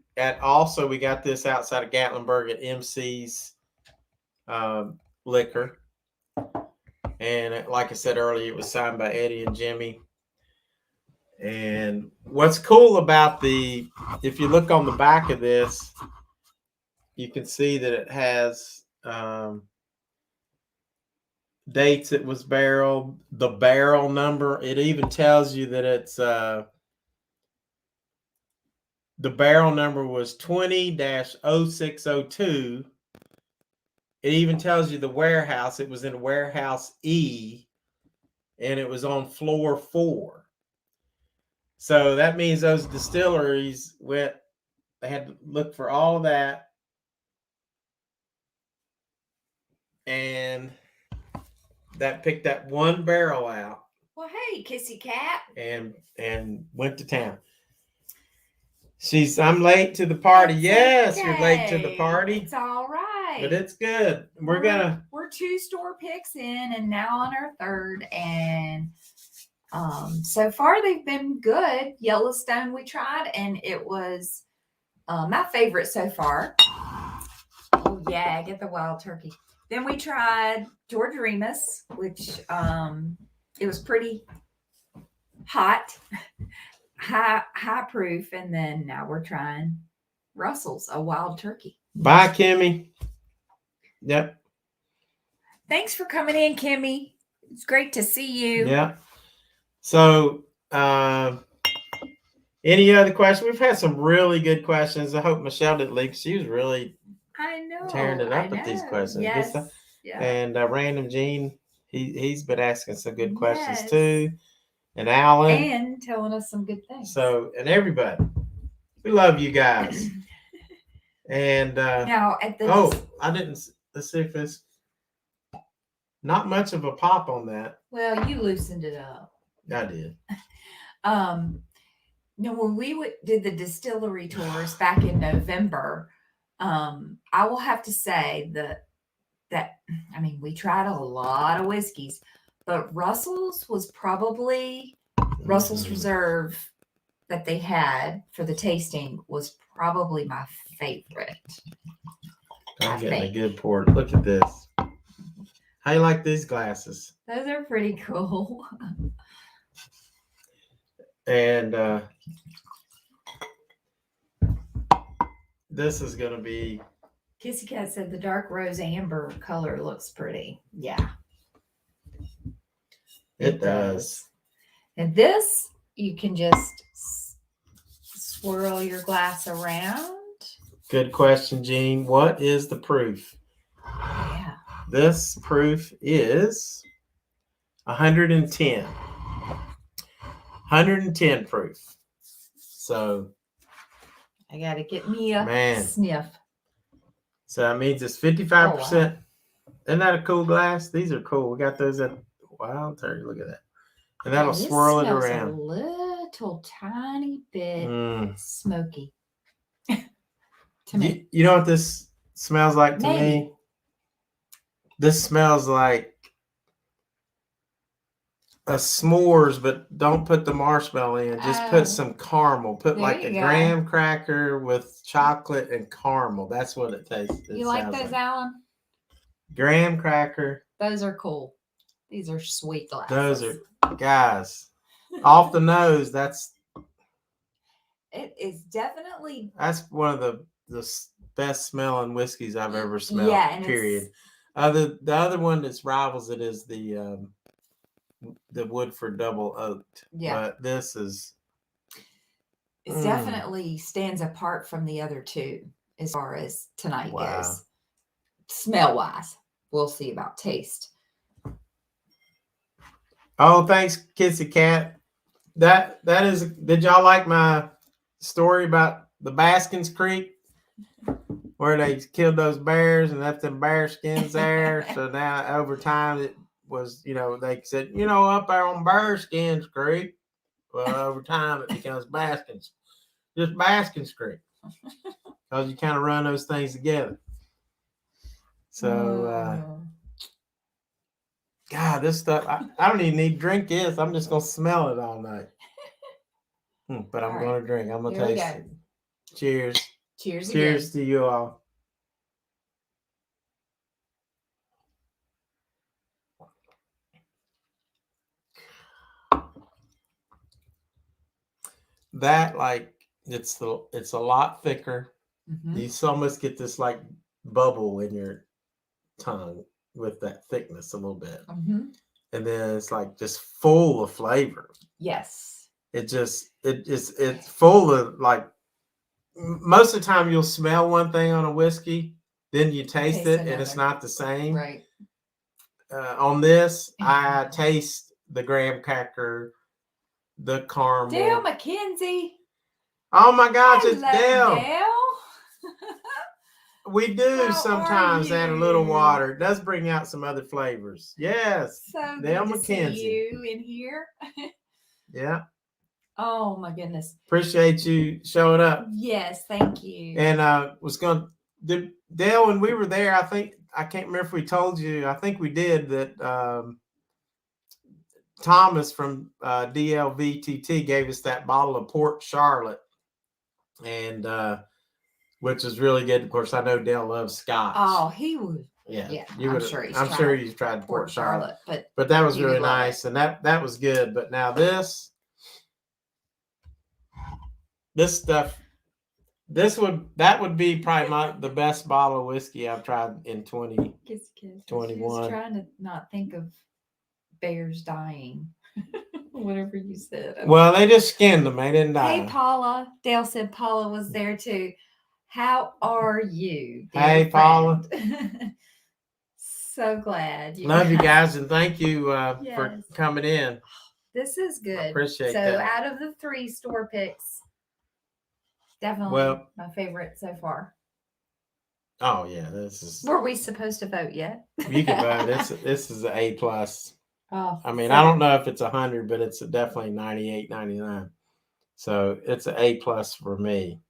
got this outside of Gatlinburg at MC's Liquor. And like I said earlier, it was signed by Eddie and Jimmy. And what's cool about if you look on the back of this, you can see that it has dates it was barreled, the barrel number. It even tells you that it's the barrel number was 20-0602. It even tells you the warehouse. It was in warehouse E, and it was on floor 4. So that means those distilleries they had to look for all that. And that picked that one barrel out. Well, hey, Kissy Kat. And went to town. I'm late to the party. That's yes, okay. You're late to the party. It's all right. But it's good. We're 2 store picks in and now on our 3rd. And so far they've been good. Yellowstone we tried, and it was my favorite so far. Oh yeah, get the wild turkey. Then we tried George Remus, which it was pretty hot, high proof, and then now we're trying Russell's, a wild turkey. Bye, Kimmy. Yep. Thanks for coming in, Kimmy. It's great to see you. Yeah. So, any other questions? We've had some really good questions. I hope Michelle didn't leave. She was really tearing it up with these questions. Yes. Yeah. And Random Gene, he's been asking some good questions too. And Alan. And telling us some good things. So, and everybody, we love you guys. And now at the let's see if it's not much of a pop on that. Well, you loosened it up. I did. When we did the distillery tours back in November, I will have to say that we tried a lot of whiskeys, but Russell's was probably Russell's Reserve that they had for the tasting was probably my favorite. I'm getting a good pour. Look at this. How you like these glasses? Those are pretty cool. And this is going to be... Kissy Kat said the dark rose amber color looks pretty. Yeah. It does. And this, you can just swirl your glass around. Good question, Jean. What is the proof? Yeah. This proof is 110. 110 proof. So I got to get me a sniff. So that means it's 55%. Oh, wow. Isn't that a cool glass? These are cool. We got those at Wild Turkey. Look at that. And that'll swirl it around. A little tiny bit smoky. To me. You know what this smells like to me? This smells like a s'mores, but don't put the marshmallow in. Just put some caramel. Put like a graham cracker with chocolate and caramel. That's what it tastes. You like those, Alan? Graham cracker. Those are cool. These are sweet glasses. Those are, guys, off the nose. It is definitely. That's one of the best smelling whiskeys I've ever smelled. Yeah, period. The other one that rivals it is the Woodford Double Oaked. Yeah, but this is. It definitely stands apart from the other two as far as tonight goes. Smell wise, we'll see about taste. Oh, thanks, Kissy Kat. That is. Did y'all like my story about the Baskins Creek, where they killed those bears and left them bear skins there? So now over time it was, they said, up there on Bear Skins Creek. Well, over time it becomes Baskins, just Baskins Creek, because you kind of run those things together. So, God, this stuff, I don't even need to drink this. I'm just going to smell it all night. But I'm going to drink. I'm going to taste it. Cheers. Cheers Cheers to you all. that like it's a lot thicker. Mm-hmm. You almost get this like bubble in your tongue with that thickness a little bit. Mm-hmm. And then it's like just full of flavor. Yes. It's full of like, most of the time you'll smell one thing on a whiskey, then you taste it and it's not the same. Right. On this, I taste the graham cracker, the caramel. Dale McKenzie. Oh my gosh, Hello, it's Dale. Dale. We do How sometimes add a little water. It does bring out some other flavors. Yes. So Dale good to McKenzie. see you in here. Yeah. Oh my goodness. Appreciate you showing up. Yes, thank you. And Dale, when we were there, I can't remember if we told you, I think we did, that Thomas from DLVTT gave us that bottle of Port Charlotte, and which is really good. Of course, I know Dale loves Scotch. Oh, he would. Yeah, I'm sure you've tried Port Charlotte, but that was really nice, and that was good. But now this stuff, that would be probably the best bottle of whiskey I've tried in 2021. Just trying to not think of bears dying. Whatever you said. Well, they just skinned them. They didn't die. Hey, Paula. Dale said Paula was there too. How are you? Hey, Paula. So glad. Love you guys, and thank you for coming in. This is good. I appreciate that. So out of the 3 store picks, definitely my favorite so far. Oh yeah, this is. Were we supposed to vote yet? You can vote. This is an A+. Oh, I mean, I don't know if it's 100, but it's definitely 98, 99. So it's an A+ for me.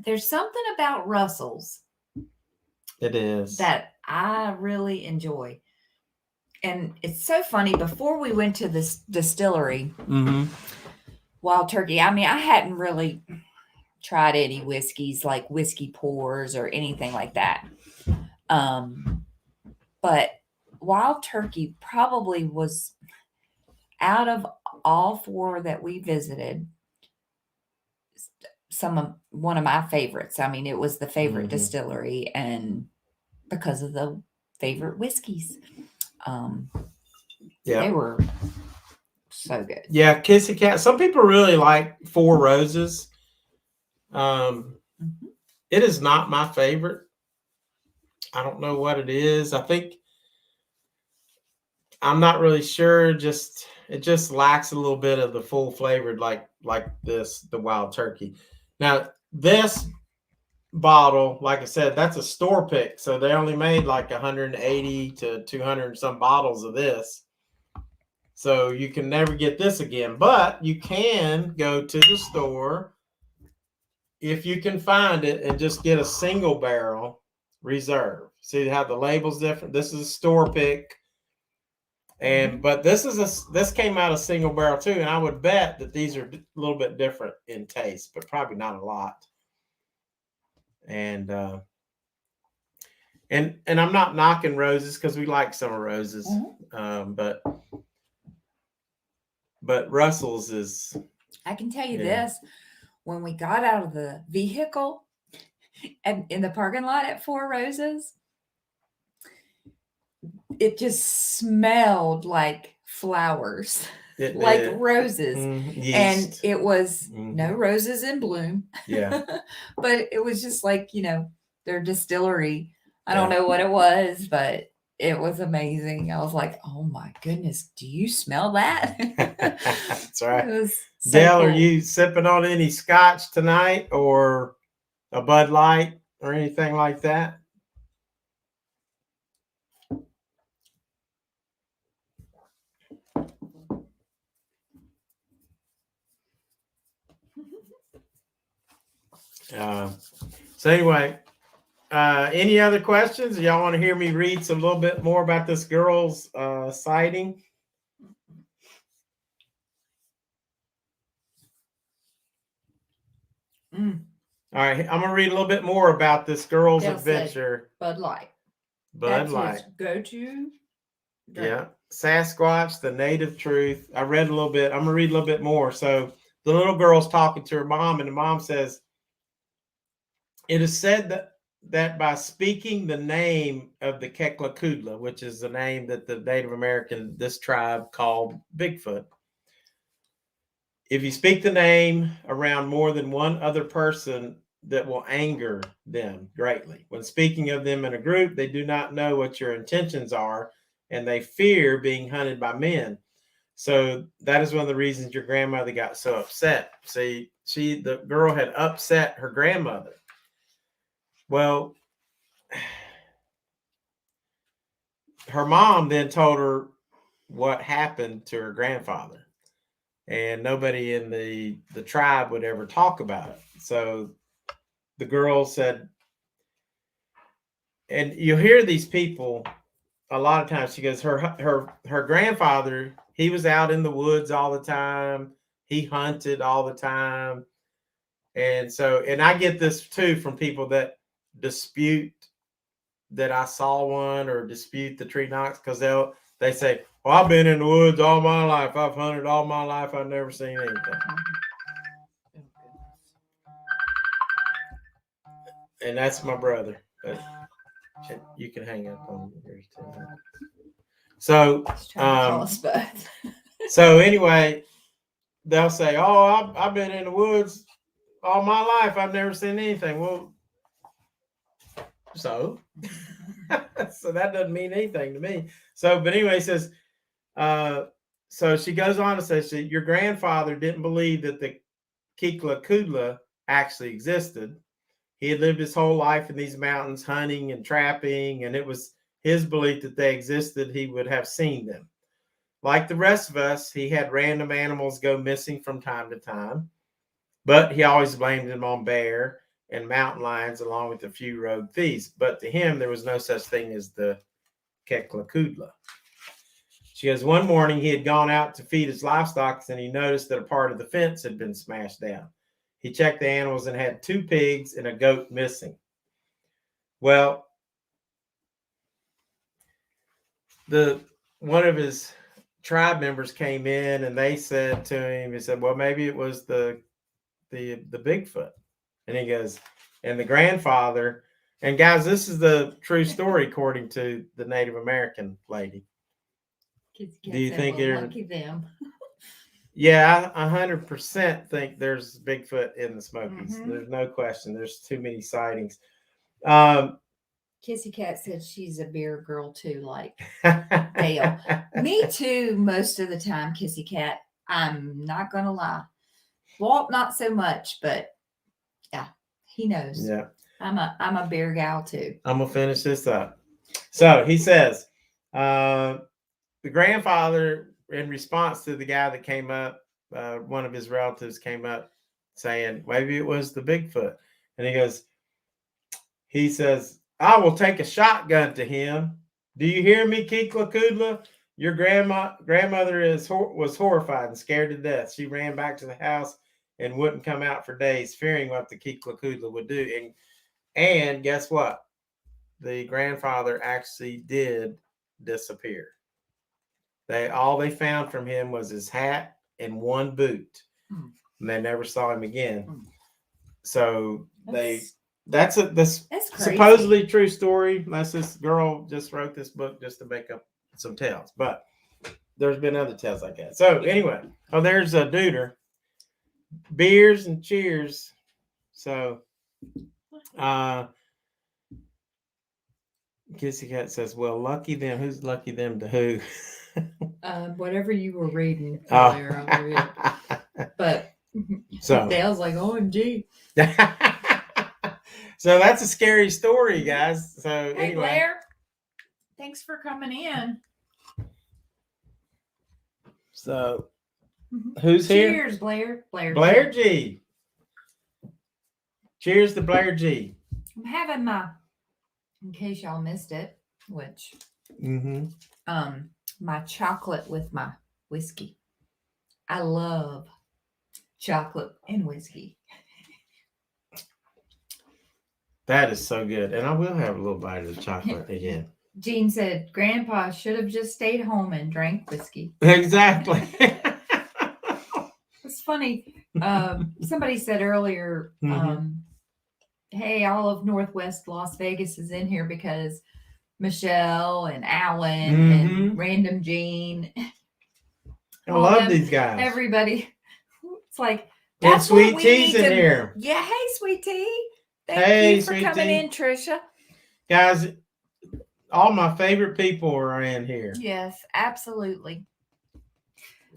There's something about Russell's. It is. That I really enjoy. And it's so funny. Before we went to this distillery, Wild Turkey, I mean, I hadn't really tried any whiskeys like whiskey pours or anything like that. But Wild Turkey probably was, out of all 4 that we visited, one of my favorites. I mean, it was the favorite distillery, and because of the favorite whiskeys. They were so good. Yeah, Kissy Kat. Some people really like Four Roses. It is not my favorite. I don't know what it is. I think I'm not really sure. It just lacks a little bit of the full flavored like the Wild Turkey. Now this bottle, like I said, that's a store pick, so they only made like 180 to 200 some bottles of this. So you can never get this again, but you can go to the store if you can find it and just get a single barrel reserve. See how the label's different? This is a store pick. But this came out of single barrel too, and I would bet that these are a little bit different in taste, but probably not a lot. And I'm not knocking roses because we like summer roses, but Russell's is. I can tell you this: when we got out of the vehicle and in the parking lot at Four Roses, it just smelled like flowers, like roses. And it was no roses in bloom. Yeah. But it was just like, their distillery. I don't know what it was, but it was amazing. I was like, oh my goodness, do you smell that? That's right. It was so Dale, cool. Are you sipping on any scotch tonight or a Bud Light or anything like that? So anyway, any other questions? Y'all want to hear me read a little bit more about this girl's sighting? All right, I'm gonna read a little bit more about this girl's adventure. Bud Light. Bud Light. Go to. Yeah. Sasquatch, the native truth. I read a little bit. I'm gonna read a little bit more. So the little girl's talking to her mom, and the mom says, it is said that by speaking the name of the Kekla-Kudla, which is the name that the Native American, this tribe called Bigfoot, if you speak the name around more than one other person, that will anger them greatly. When speaking of them in a group, they do not know what your intentions are, and they fear being hunted by men. So that is one of the reasons your grandmother got so upset. See, the girl had upset her grandmother. Well, her mom then told her what happened to her grandfather, and nobody in the tribe would ever talk about it. So the girl said, and you hear these people a lot of times, she goes, her grandfather, he was out in the woods all the time. He hunted all the time. And so, and I get this too from people that dispute that I saw one or dispute the tree knocks, because they say, well, I've been in the woods all my life. I've hunted all my life. I've never seen anything. And that's my brother. But you can hang up on yours too. So, so anyway, they'll say, oh, I've been in the woods all my life. I've never seen anything. Well, so that doesn't mean anything to me. So, but anyway, it says, so she goes on to say, your grandfather didn't believe that the Kekla-Kudla actually existed. He had lived his whole life in these mountains, hunting and trapping, and it was his belief that they existed. He would have seen them. Like the rest of us, he had random animals go missing from time to time, but he always blamed them on bear and mountain lions, along with a few rogue thieves. But to him, there was no such thing as the Kekla-Kudla. She goes, one morning he had gone out to feed his livestock, and he noticed that a part of the fence had been smashed down. He checked the animals and had 2 pigs and a goat missing. Well, one of his tribe members came in, and they said to him, he said, well, maybe it was the Bigfoot. And he goes, and the grandfather, and guys, this is the true story according to the Native American lady. Do you think they're lucky them? Yeah, I 100% think there's Bigfoot in the Smokies. Mm-hmm. There's no question. There's too many sightings. Kissy Kat said she's a beer girl too, like Dale. Me too, most of the time, Kissy Kat. I'm not gonna lie. Walt, not so much, but yeah, he knows. Yeah, I'm a beer gal too. I'm gonna finish this up. So he says, the grandfather, in response to the guy that came up, one of his relatives came up saying, maybe it was the Bigfoot. And he says, I will take a shotgun to him. Do you hear me, Kekla-Kudla? Your grandmother was horrified and scared to death. She ran back to the house and wouldn't come out for days, fearing what the Kekla-Kudla would do. And guess what? The grandfather actually did disappear. All they found from him was his hat and 1 boot, and they never saw him again. So that's supposedly true story. Unless this girl just wrote this book just to make up some tales, but there's been other tales like that. So anyway, there's a duder. Beers and cheers. So, Kissy Kat says, "Well, lucky them. Who's lucky them to who?" Whatever you were reading earlier, I'll read. But so Dale's like, OMG. So that's a scary story, guys. So hey, anyway. Blair, thanks for coming in. So who's here? Cheers, Blair. Blair G. Cheers to Blair G. I'm having in case y'all missed it, which my chocolate with my whiskey. I love chocolate and whiskey. That is so good. And I will have a little bite of the chocolate again. Jean said, Grandpa should have just stayed home and drank whiskey. Exactly. It's funny. Somebody said earlier, hey, all of Northwest Las Vegas is in here because Michelle and Alan and Random Gene. I love these guys. Everybody. It's like, that's and Sweet Tea's in here. Yeah, hey, Sweet Tea. Thank you for coming in, Trisha. Guys, all my favorite people are in here. Yes, absolutely.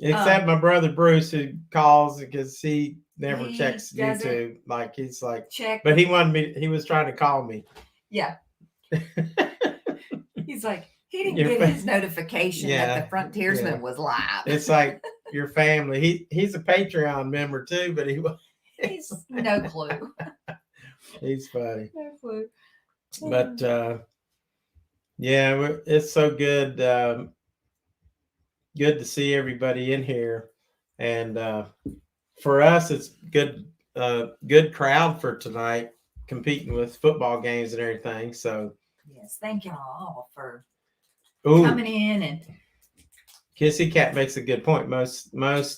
Except my brother Bruce, who calls because he never checks YouTube. Like he's like, check. But he was trying to call me. Yeah. He's like, he didn't get his notification that the Frontiersman was live. It's like your family. He's a Patreon member too, but he's no clue. He's funny. No clue. But yeah, it's so good. Good to see everybody in here, and for us, it's good. Good crowd for tonight, competing with football games and everything. So yes, thank y'all all for coming in. And Kissy Kat makes a good point. Most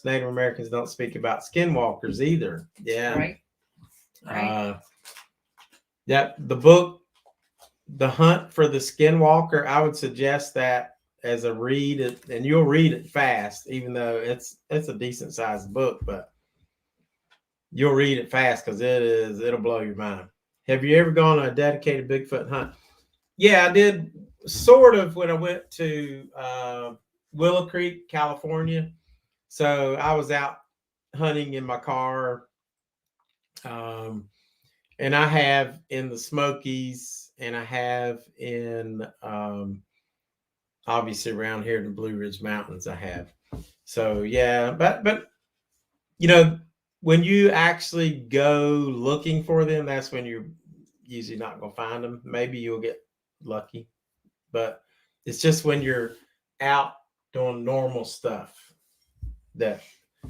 Native Americans don't speak about skinwalkers either. Yeah, right. The book, The Hunt for the Skinwalker, I would suggest that as a read, and you'll read it fast, even though it's a decent sized book, but you'll read it fast because it'll blow your mind. Have you ever gone on a dedicated Bigfoot hunt? Yeah, I did sort of when I went to Willow Creek, California. So I was out hunting in my car. And I have in the Smokies, and I have in obviously around here in the Blue Ridge Mountains I have. So yeah, but you know, when you actually go looking for them, that's when you're usually not going to find them. Maybe you'll get lucky, but it's just when you're out doing normal stuff that,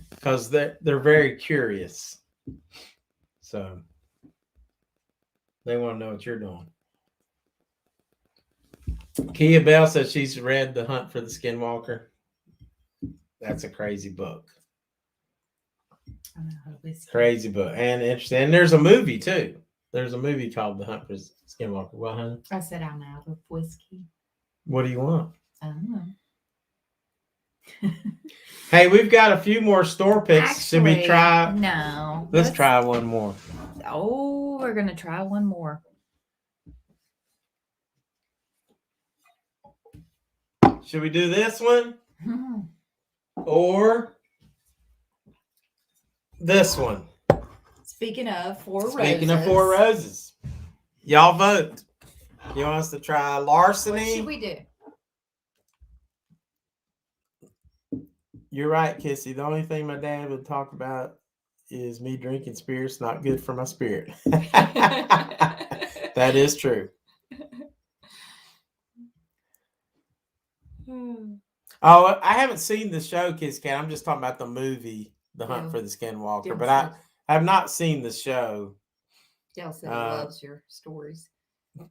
because they're very curious. So they want to know what you're doing. Kia-Belle says she's read The Hunt for the Skinwalker. That's a crazy book. Crazy book and interesting. And there's a movie too. There's a movie called The Hunt for the Skinwalker. Well, honey? I said I'm out of whiskey. What do you want? I don't know. Hey, we've got a few more store picks. Actually, should we try? No. Let's try one more. Oh, we're going to try one more. Should we do this one? Or this one? Speaking of Four Roses. Y'all vote. You want us to try Larceny? What should we do? You're right, Kissy. The only thing my dad would talk about is me drinking spirits, not good for my spirit. That is true. Oh, I haven't seen the show, Kissy Kat. I'm just talking about the movie, The Hunt for the Skinwalker. But I have not seen the show. Dale said he loves your stories.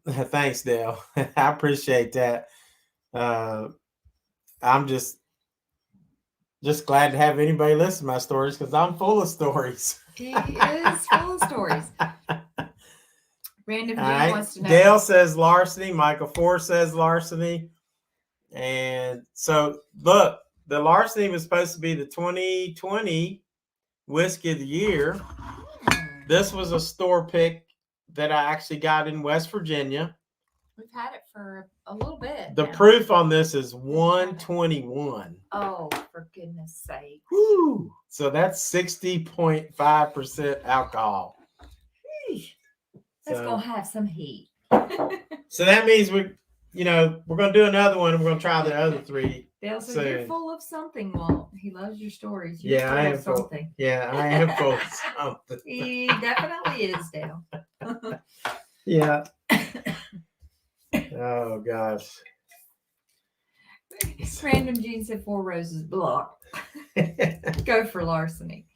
Thanks, Dale. I appreciate that. I'm just glad to have anybody listen to my stories because I'm full of stories. He is full of stories. Random Gene wants to know. Dale says Larceny. Michael Ford says Larceny. And so, look, the Larceny was supposed to be the 2020 Whiskey of the Year. This was a store pick that I actually got in West Virginia. We've had it for a little bit. The proof on this is 121. Oh, for goodness sake. Woo! So that's 60.5% alcohol. That's going to have some heat. So that means we're going to do another one, and we're going to try the other three. Dale said you're full of something, Walt. He loves your stories. I am full. Yeah, I am full of something. He definitely is, Dale. Yeah. Oh, gosh. Random Gene said Four Roses block. Go for Larceny.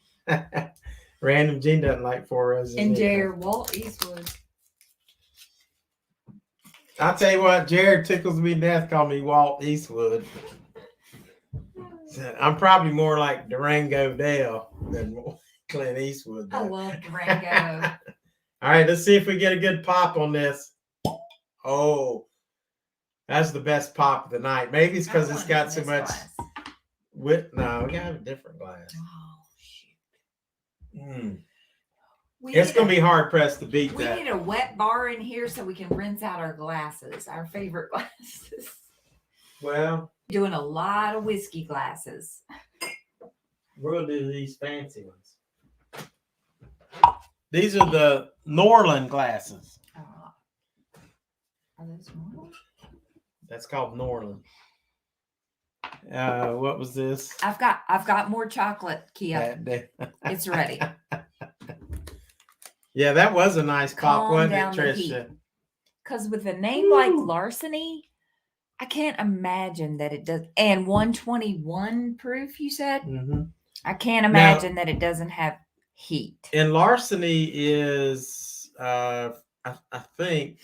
Random Gene doesn't like Four Roses. And Jared Walt Eastwood. I'll tell you what, Jared tickles me to death, call me Walt Eastwood. I'm probably more like Durango Dale than Clint Eastwood. I love Durango. All right, let's see if we get a good pop on this. Oh, that's the best pop of the night. Maybe it's because it's got so much. No, we got a different glass. Oh, shoot. It's going to be hard pressed to beat that. We need a wet bar in here so we can rinse out our glasses, our favorite glasses. Well, doing a lot of whiskey glasses. We'll do these fancy ones. These are the Norland glasses. Are those Norland? That's called Norland. What was this? I've got more chocolate, Kia. It's ready. Yeah, that was a nice pop, wasn't it, Trisha? Because with a name like Larceny, I can't imagine that it does. And 121 proof, you said? Mm-hmm. I can't imagine that it doesn't have heat. And Larceny is, I think,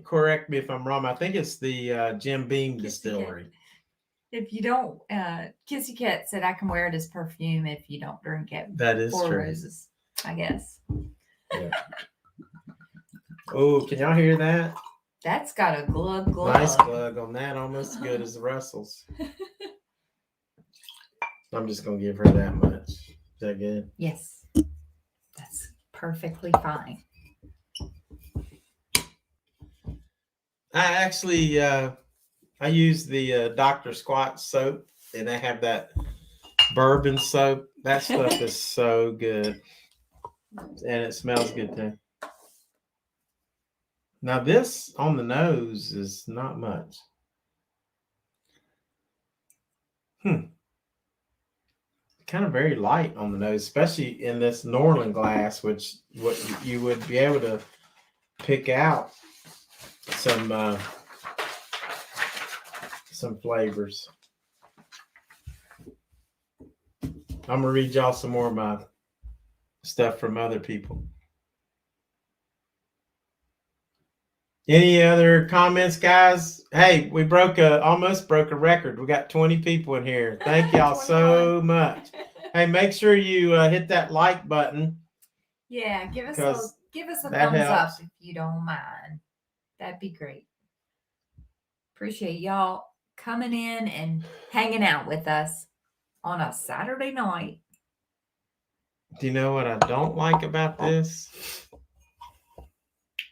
correct me if I'm wrong, I think it's the Jim Beam distillery. If you don't, Kissy Kat said I can wear it as perfume if you don't drink it. That is Four true. Roses, I guess. Yeah. Oh, can y'all hear that? That's got a glug. Nice glug on that, almost as good as the Russells. I'm just going to give her that much. Is that good? Yes. That's perfectly fine. I actually, I use the Dr. Squatch soap, and they have that bourbon soap. That stuff is so good. And it smells good too. Now this on the nose is not much. Kind of very light on the nose, especially in this Norland glass, which what you would be able to pick out some flavors. I'm gonna read y'all some more of my stuff from other people. Any other comments, guys? Hey, we almost broke a record. We got 20 people in here. Thank y'all so much. Hey, make sure you hit that like button. Yeah, give us a thumbs up if you don't mind. That'd be great. Appreciate y'all coming in and hanging out with us on a Saturday night. Do you know what I don't like about this?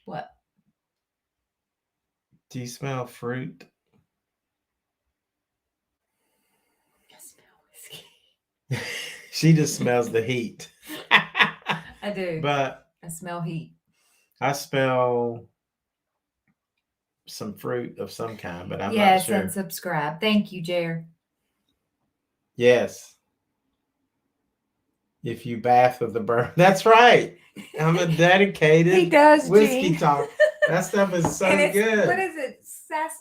What? Do you smell fruit? I smell whiskey. She just smells the heat. I do. But I smell heat. I smell some fruit of some kind, but I'm not sure. Yes, and subscribe. Thank you, Jer. Yes. If you bath with the burn. That's right. I'm a dedicated whiskey talk. That stuff is so good. What is it?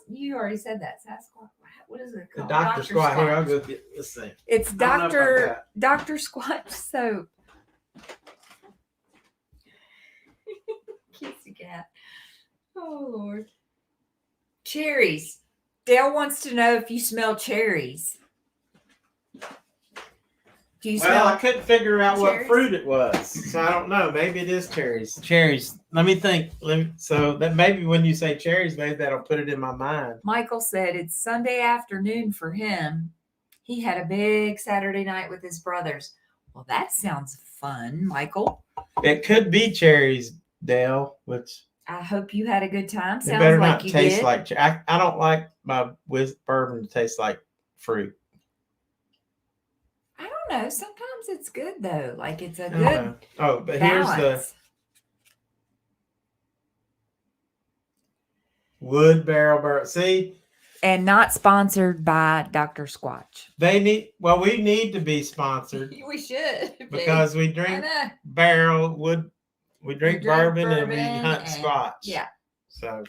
You already said that. Sasquatch. What is it called? The Dr. Squatch. Here, I'll go get this thing. It's Dr. Squatch soap. Kissy Kat. Oh, Lord. Cherries. Dale wants to know if you smell cherries. I couldn't figure out what fruit it was, so I don't know. Maybe it is cherries. Cherries. Let me think. So that maybe when you say cherries, maybe that'll put it in my mind. Michael said it's Sunday afternoon for him. He had a big Saturday night with his brothers. Well, that sounds fun, Michael. It could be cherries, Dale. Which I hope you had a good time. Sounds better like not you taste did. Like I don't like my bourbon to taste like fruit. I don't know. Sometimes it's good though. Like it's a good but balance. Here's the wood barrel. See? And not sponsored by Dr. Squatch. We need to be sponsored. We should. Because we drink barrel wood. We drink bourbon and we hunt Scotch. Yeah. So,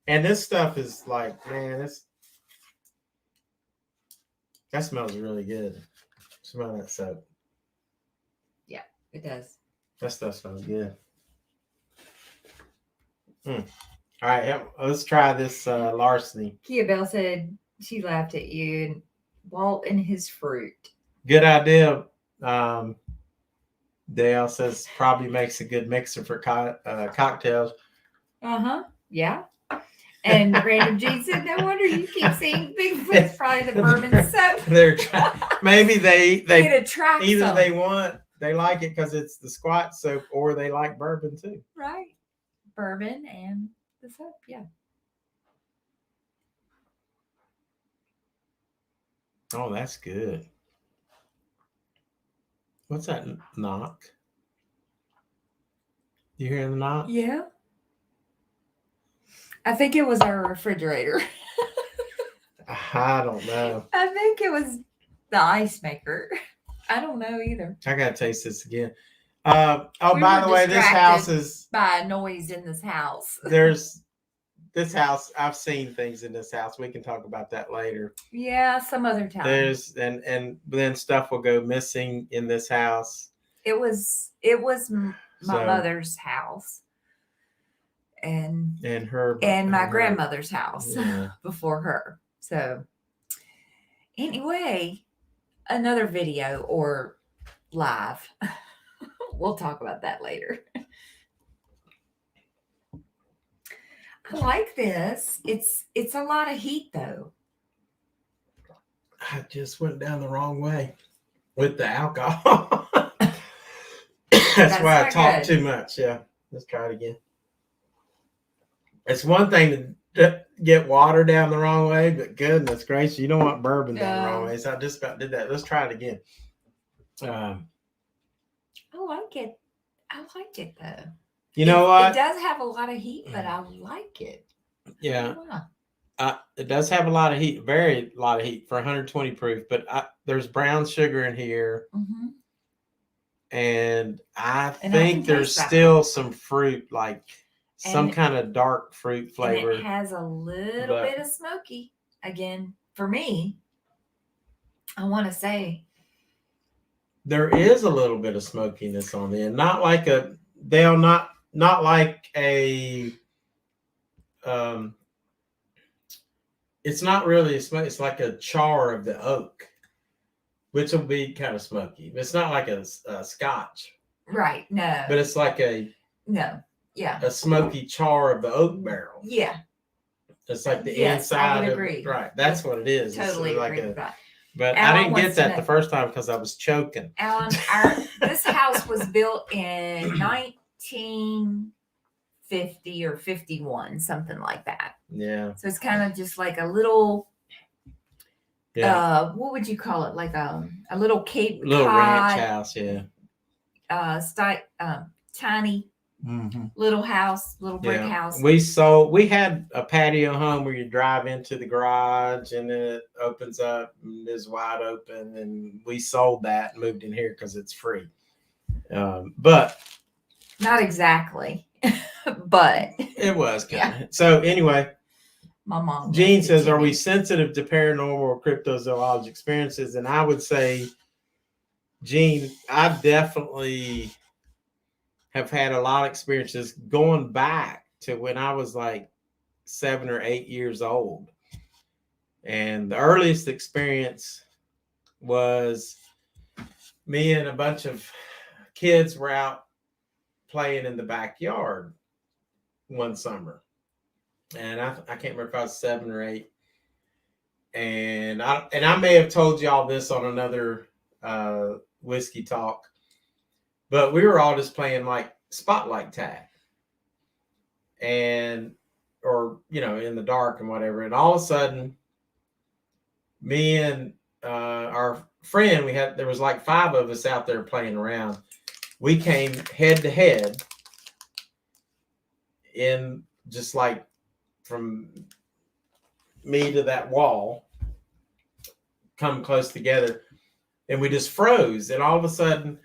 and this stuff is like, man, that smells really good. Smell that soap. Yeah, it does. That stuff smells good. All right, let's try this Larceny. Kia-Belle said she laughed at you and Walt and his fruit. Good idea, Dale says probably makes a good mixer for cocktails. Yeah. And Random Jean said, "No wonder you keep seeing Bigfoot's probably the bourbon soap." They're maybe they it attracts either them. they like it because it's the squat soap, or they like bourbon too. Right, bourbon and the soap. Yeah. Oh, that's good. What's that knock? You hear the knock? Yeah. I think it was our refrigerator. I don't know. I think it was the ice maker. I don't know either. I gotta taste this again. By the way, this house is by noise in this house. There's this house. I've seen things in this house. We can talk about that later. Yeah, some other time. There's and then stuff will go missing in this house. It was my mother's house. And my grandmother's house before her. So anyway, another video or live. We'll talk about that later. I like this. It's a lot of heat though. I just went down the wrong way with the alcohol. That's why I talk too much. Yeah. Let's try it again. It's one thing to get water down the wrong way, but goodness gracious, you don't want bourbon down the wrong way. So I just about did that. Let's try it again. I like it. I like it though. You know what? It does have a lot of heat, but I like it. Yeah. It does have a lot of heat, very lot of heat for 120 proof, but there's brown sugar in here. Mm-hmm. And I think there's still some fruit, like some kind of dark fruit flavor. And it has a little bit of smoky. Again, for me, I want to say there is a little bit of smokiness on the end. Not like a Dale, not like a it's not really a smoke, it's like a char of the oak, which will be kind of smoky. It's not like a scotch. Right, no. But it's like a smoky char of the oak barrel. Yeah. It's like the inside I would agree. Right. That's what it is. Totally like agree with that. But Alan, I didn't get that the first time because I was choking. Alan, this house was built in 1950 or 51, something like that. Yeah. So it's kind of just like a little, what would you call it? Like a little Cape little Cod, ranch house, yeah. Tiny little house, little brick house. We had a patio home where you drive into the garage and then it opens up and is wide open, and we sold that and moved in here because it's free. But not exactly, but it was kind of. So anyway, my mom. Jean says, "Are we sensitive to paranormal or cryptozoology experiences?" And I would say, Jean, I definitely have had a lot of experiences going back to when I was like 7 or 8 years old. And the earliest experience was me and a bunch of kids were out playing in the backyard one summer. And I can't remember if I was 7 or 8. And I may have told y'all this on another whiskey talk. But we were all just playing like spotlight tag or in the dark and whatever. And all of a sudden, me and our friend, there was like 5 of us out there playing around. We came head to head in just like from me to that wall, come close together, and we just froze. And all of a sudden,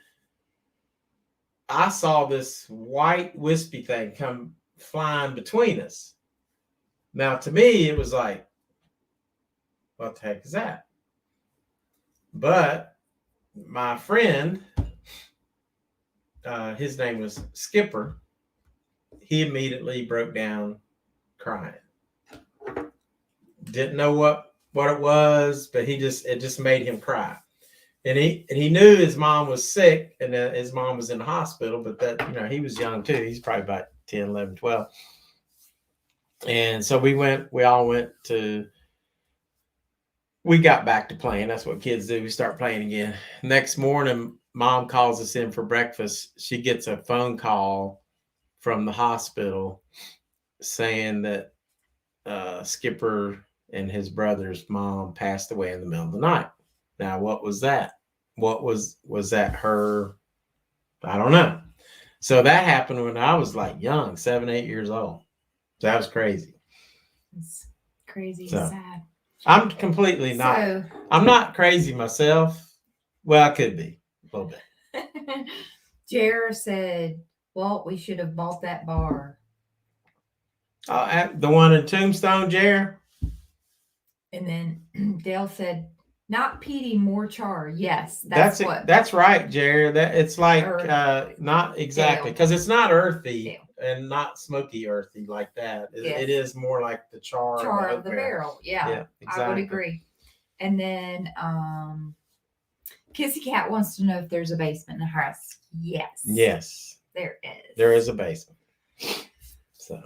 I saw this white wispy thing come flying between us. Now, to me, it was like, what the heck is that? But my friend, his name was Skipper, he immediately broke down crying. Didn't know what it was, but it just made him cry. And he knew his mom was sick and that his mom was in the hospital, but that, he was young too. He's probably about 10, 11, 12. And so we all went to, we got back to playing. That's what kids do. We start playing again. Next morning, Mom calls us in for breakfast. She gets a phone call from the hospital saying that Skipper and his brother's mom passed away in the middle of the night. Now, what was that? What was that her? I don't know. So that happened when I was like young, 7, 8 years old. So that was crazy. It's crazy, so, sad. I'm completely not. I'm not crazy myself. Well, I could be a little bit. Jer said, "Walt, we should have bought that bar." The one in Tombstone, Jer. And then Dale said, "Not Petey, more char." Yes, that's right, Jer. That it's like not exactly because it's not earthy and not smoky earthy like that. It is more like the char of the barrel. Yeah, exactly. I would agree. And then Kissy Kat wants to know if there's a basement in the house. Yes, there is. There is a basement. So,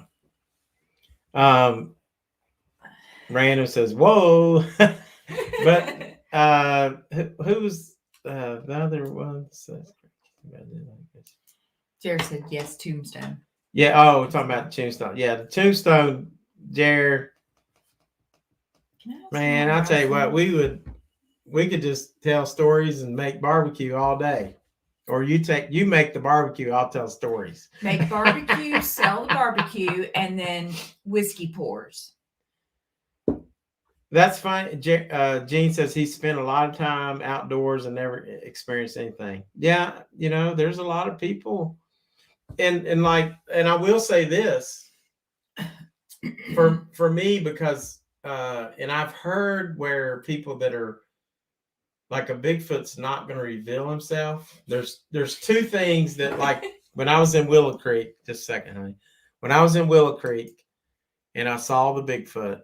Random says, "Whoa," but who's the other one? Jared said yes, Tombstone. Yeah. Oh, we're talking about Tombstone. Yeah, the Tombstone, Jared. Man, I'll tell you what, we could just tell stories and make barbecue all day. Or you make the barbecue, I'll tell stories. Make barbecue, sell the barbecue, and then whiskey pours. That's fine. Gene says he spent a lot of time outdoors and never experienced anything. Yeah, there's a lot of people. And I will say this for me, because and I've heard where people that are like a Bigfoot's not going to reveal himself. There's two things that, like, when I was in Willow Creek, just a second, honey. When I was in Willow Creek and I saw the Bigfoot,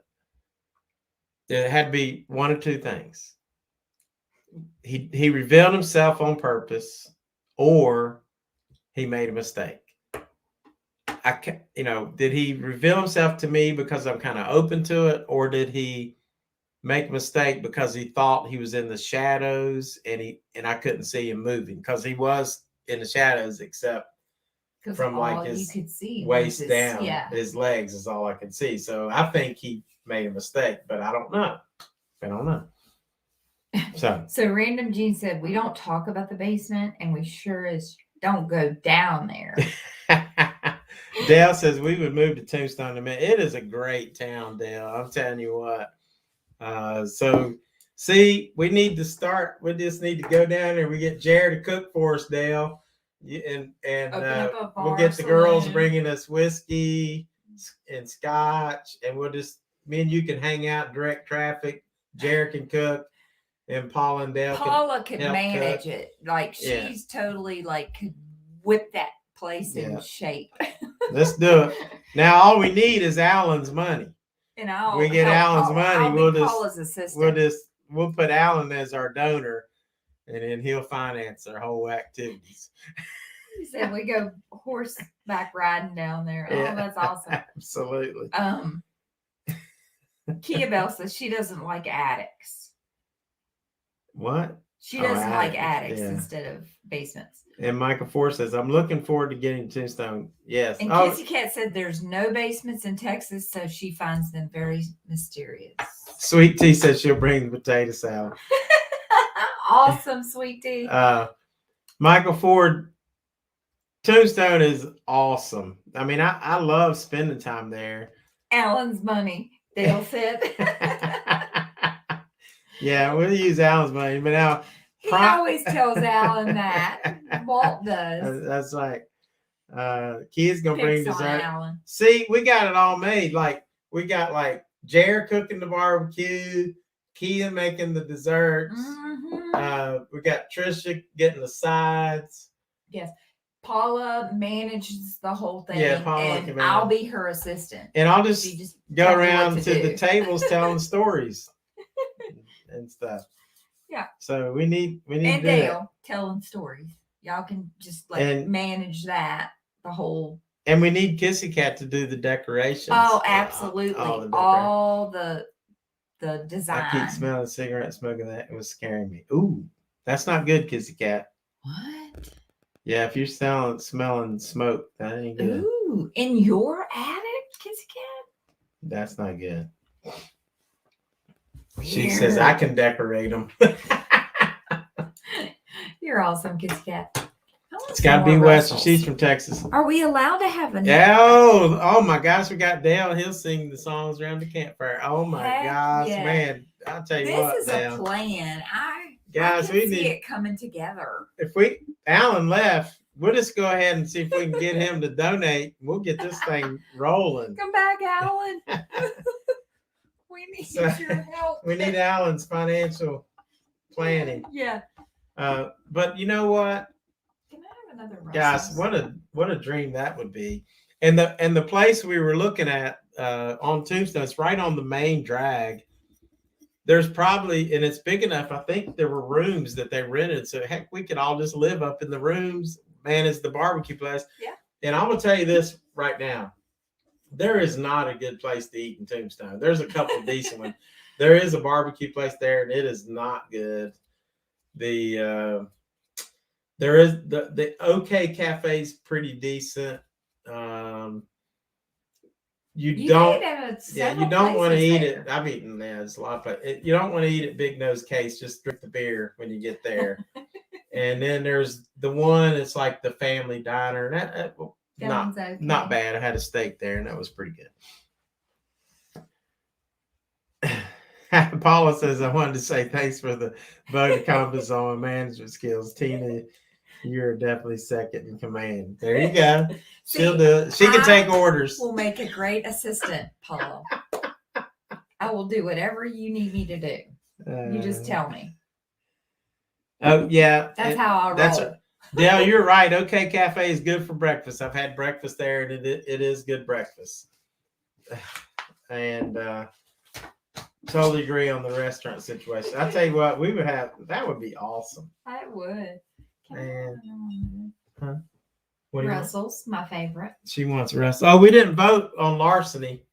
it had to be one of two things. He revealed himself on purpose, or he made a mistake. Did he reveal himself to me because I'm kind of open to it, or did he make a mistake because he thought he was in the shadows and I couldn't see him moving, because he was in the shadows except from like his waist down. Yeah. His legs is all I could see. So I think he made a mistake, but I don't know. So Random Gene said, "We don't talk about the basement, and we sure as don't go down there." Dale says we would move to Tombstone in a minute. It is a great town, Dale. I'm telling you what. So see, we need to start. We just need to go down there. We get Jared to cook for us, Dale, and we'll get the girls bringing us whiskey and scotch, and me and you can hang out, direct traffic. Jared can cook, and Paula and Dale. Paula can manage it. Like she's totally could whip that place in shape. Let's do it. Now all we need is Alan's money. And we get Alan's money. Paula's assistant. We'll put Alan as our donor, and then he'll finance our whole activities. He said we go horseback riding down there. Yeah, oh, that's awesome. Absolutely. Kia-Belle says she doesn't like attics. What? She doesn't like attics instead of basements. And Michael Ford says, "I'm looking forward to getting Tombstone." Yes. And Kissy Kat said there's no basements in Texas, so she finds them very mysterious. Sweet Tea says she'll bring the potato salad. Awesome, Sweet Tea. Michael Ford, Tombstone is awesome. I mean, I love spending time there. Alan's money, Dale said. Yeah, we'll use Alan's money, but now he always tells Alan that. Walt does. That's right. Kia's gonna bring dessert. See, we got it all made. Like we got Jared cooking the barbecue, Kia making the desserts. Mm-hmm. We got Trisha getting the sides. Yes. Paula manages the whole thing. Yeah, Paula and I'll be her assistant. And I'll just go around to the tables telling stories and stuff. Yeah. So we need and to do Dale telling stories. Y'all can just manage that the whole. And we need Kissy Kat to do the decorations. Oh, absolutely. All the design. I keep smelling cigarette smoke of that. It was scaring me. Ooh, that's not good, Kissy Kat. What? Yeah, if you're smelling smoke, that ain't good. Ooh, in your attic, Kissy Kat? That's not good. Weird. She says I can decorate them. You're awesome, Kissy Kat. It's got to be Western. She's from Texas. Are we allowed to have a? Oh my gosh, we got Dale. He'll sing the songs around the campfire. Oh my gosh, man! I'll tell you what, this is Dale. A plan. Guys, we need it coming together. If Alan left, we'll just go ahead and see if we can get him to donate. We'll get this thing rolling. Come back, Alan. We need your help. We need Alan's financial planning. Yeah. But you know what? Can I have another Guys, what a dream that would be. And the place we were looking at on Tombstone, it's right on the main drag. There's probably, and it's big enough, I think there were rooms that they rented. So heck, we could all just live up in the rooms, manage the barbecue place. Yeah. And I'm gonna tell you this right now. There is not a good place to eat in Tombstone. There's a couple of decent ones. There is a barbecue place there, and it is not good. There is the OK Cafe's pretty decent. You don't want to eat it. I've eaten there. There's a lot of places. You don't want to eat at Big Nose Case. Just drink the beer when you get there. And then there's the one. It's like the family diner. And not bad. I had a steak there, and that was pretty good. Paula says, I wanted to say thanks for the bug compass on management skills. Tina, you're definitely second in command. There you go. She'll do it. She can take orders. Will make a great assistant, Paula. I will do whatever you need me to do. You just tell me. Oh, yeah. That's how I roll. Dale, you're right. OK Cafe is good for breakfast. I've had breakfast there, and it is good breakfast. And totally agree on the restaurant situation. I tell you what, that would be awesome. I would. Huh? Russell's my favorite. She wants Russell. Oh, we didn't vote on Larceny.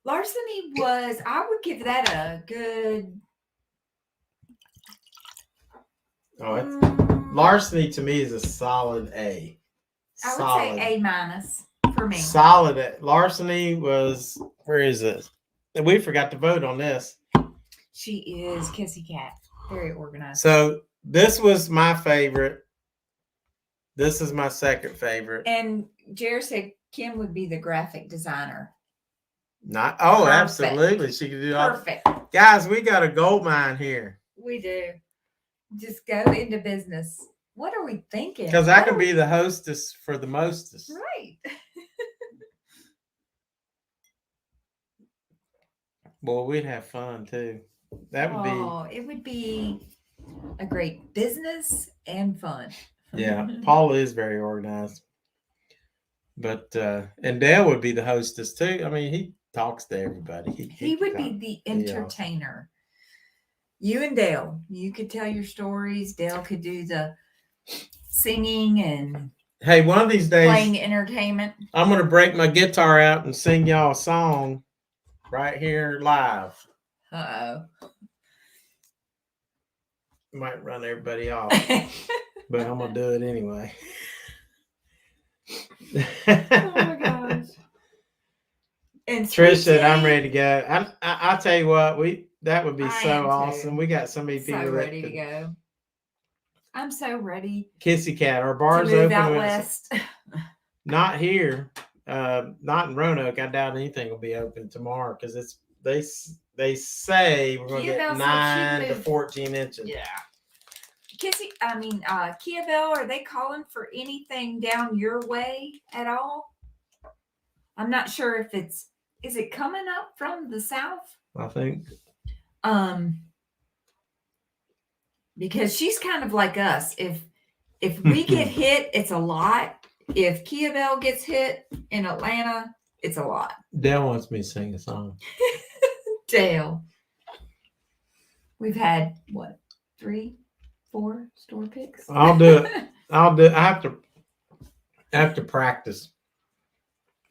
Larceny was, I would give that a good. Larceny to me is a solid A. I would say A- for me. Solid A. Larceny was, where is it? We forgot to vote on this. She is Kissy Kat. Very organized. So this was my favorite. This is my second favorite. And Jared said Kim would be the graphic designer. Perfect. Absolutely. She could do perfect. Guys, we got a gold mine here. We do. Just go into business. What are we thinking? Because I can be the hostess for the mostest. Right. Well, we'd have fun too. That would be. Oh, it would be a great business and fun. Yeah, Paul is very organized. But and Dale would be the hostess too. I mean, he talks to everybody. He would be the entertainer. You and Dale, you could tell your stories. Dale could do the singing and hey, one of these days playing entertainment. I'm gonna break my guitar out and sing y'all a song right here live. Uh-oh. Might run everybody off. But I'm gonna do it anyway. Oh my gosh! And Trish said, "I'm ready to go." I'll tell you what, that would be so awesome. Too. We got so many people ready to go. I'm so ready. Kissy Kat, our bar's to move open. Out west. Not here, not in Roanoke. I doubt anything will be open tomorrow because they say we're going to get 9 to 14 inches. Yeah. Kia-Belle, are they calling for anything down your way at all? I'm not sure if is it coming up from the south? I think. Because she's kind of like us. If we get hit, it's a lot. If Kia-Belle gets hit in Atlanta, it's a lot. Dale wants me to sing a song. Dale. We've had what, 3, 4 store picks? I'll do it. I have to practice.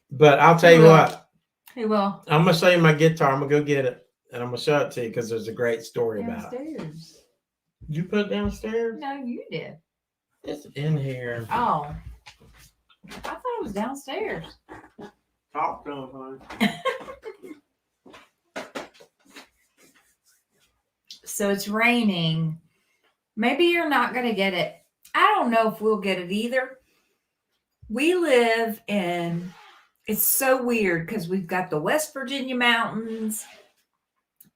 But I'll tell you what. He will. I'm gonna show you my guitar. I'm gonna go get it, and I'm gonna show it to you because there's a great story about it. Downstairs. You put it downstairs? No, you did. It's in here. Oh, I thought it was downstairs. Talk to him, honey. So it's raining. Maybe you're not going to get it. I don't know if we'll get it either. We live in, it's so weird because we've got the West Virginia mountains.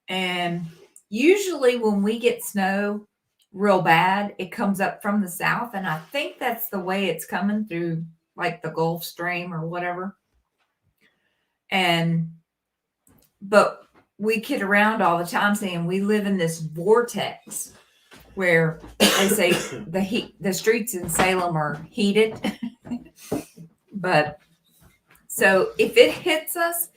And usually when we get snow real bad, it comes up from the south. And I think that's the way it's coming through, like the Gulf Stream or whatever. But we kid around all the time saying we live in this vortex where they say the streets in Salem are heated. But so if it hits us,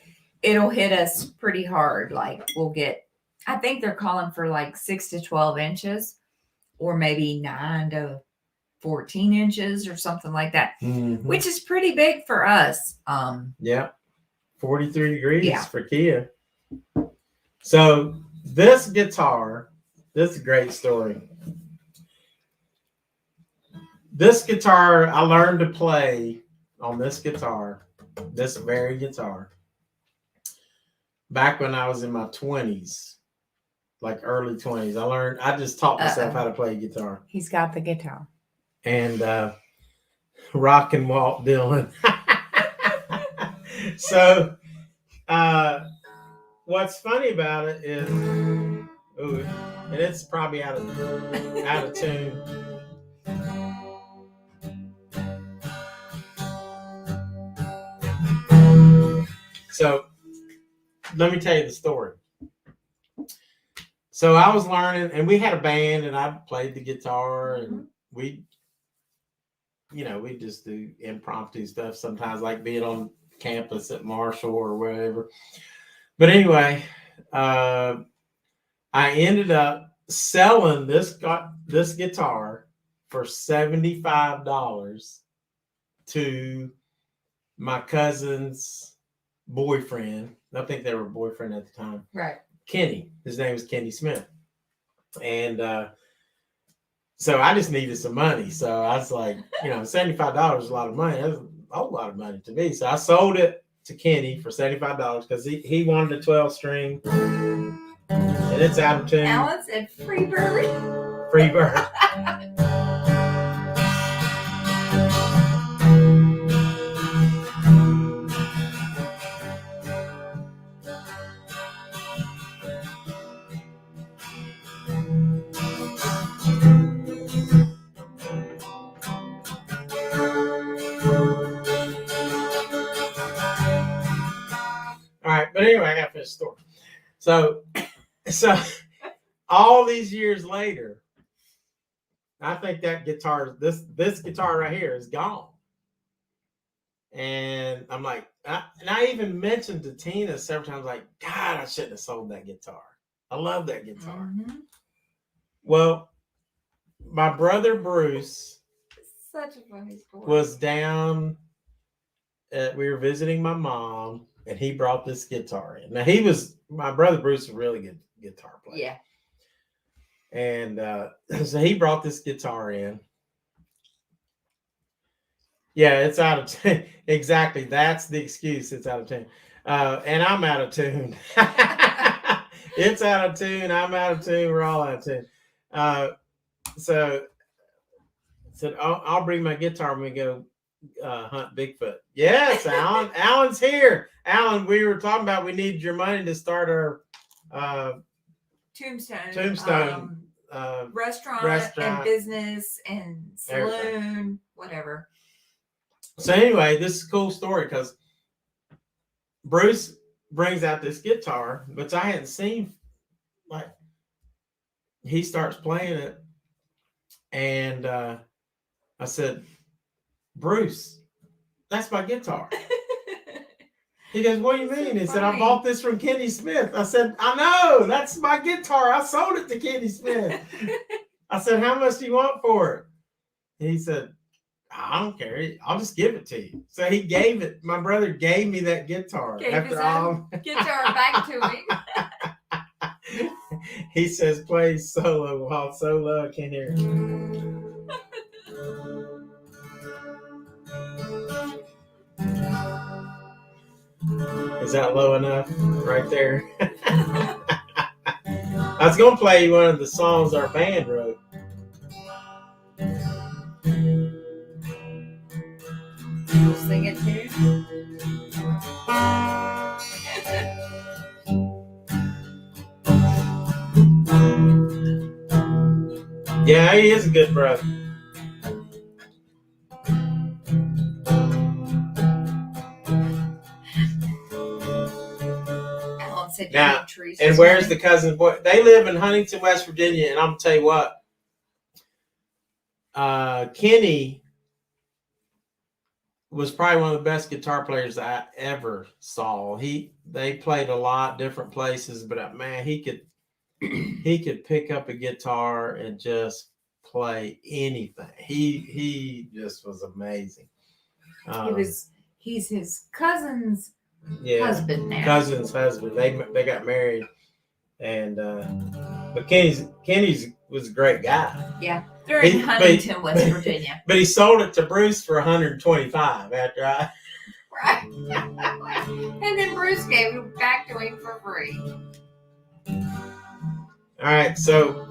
it'll hit us pretty hard. Like we'll get, I think they're calling for like 6 to 12 inches or maybe 9 to 14 inches or something like that, which is pretty big for us. Yeah. 43 degrees for Kia. So this guitar, this is a great story. This guitar, I learned to play on this guitar, this very guitar, back when I was in my 20s, like early 20s. I just taught myself how to play guitar. He's got the guitar. And rock and Walt Dylan. So what's funny about it is, and it's probably out of tune. So let me tell you the story. So I was learning, and we had a band, and I played the guitar, and we just do impromptu stuff sometimes, like being on campus at Marshall or wherever. But anyway, I ended up selling this guitar for $75 to my cousin's boyfriend. I think they were boyfriend at the time. Right. Kenny. His name was Kenny Smith. And so I just needed some money. So I was like, $75 is a lot of money. That's a whole lot of money to me. So I sold it to Kenny for $75 because he wanted a 12-string. And it's out of tune. Alan said free bird. Free bird. But anyway, I got to finish the story. So all these years later, I think that guitar, this guitar right here is gone. And I'm like, and I even mentioned to Tina several times, like, God, I shouldn't have sold that guitar. I love that guitar. Mm-hmm. Well, my brother Bruce, such a funny story, was down. We were visiting my mom. And he brought this guitar in. Now my brother Bruce is a really good guitar player. Yeah. And so he brought this guitar in. Yeah, it's out of tune. Exactly. That's the excuse. It's out of tune. And I'm out of tune. It's out of tune. I'm out of tune. We're all out of tune. So I said, I'll bring my guitar when we go hunt Bigfoot. Yes, Alan. Alan's here. Alan, we were talking about we needed your money to start our Tombstone restaurant and business and saloon, everything. Whatever. So anyway, this is a cool story because Bruce brings out this guitar, which I hadn't seen. Like, he starts playing it, and I said, Bruce, that's my guitar. He goes, what do you mean? He said, I bought this from Kenny Smith. I said, I know. That's my guitar. I sold it to Kenny Smith. I said, how much do you want for it? He said, I don't care. I'll just give it to you. So he gave it. My brother gave me that guitar. Gave his own guitar back to him. He says, play solo. While solo, I can't hear it. Is that low enough right there? I was going to play you one of the songs our band wrote. You'll sing it too? Yeah, he is a good brother. Now, and where's the cousin boy? They live in Huntington, West Virginia, and I'm gonna tell you what. Kenny was probably one of the best guitar players I ever saw. They played a lot different places, but man, he could pick up a guitar and just play anything. He just was amazing. He's his cousin's husband now. Cousin's husband. They got married, and but Kenny's was a great guy. Yeah, they're in Huntington, West Virginia. But he sold it to Bruce for $125 after I. Right. And then Bruce gave it back to him for free. All right, so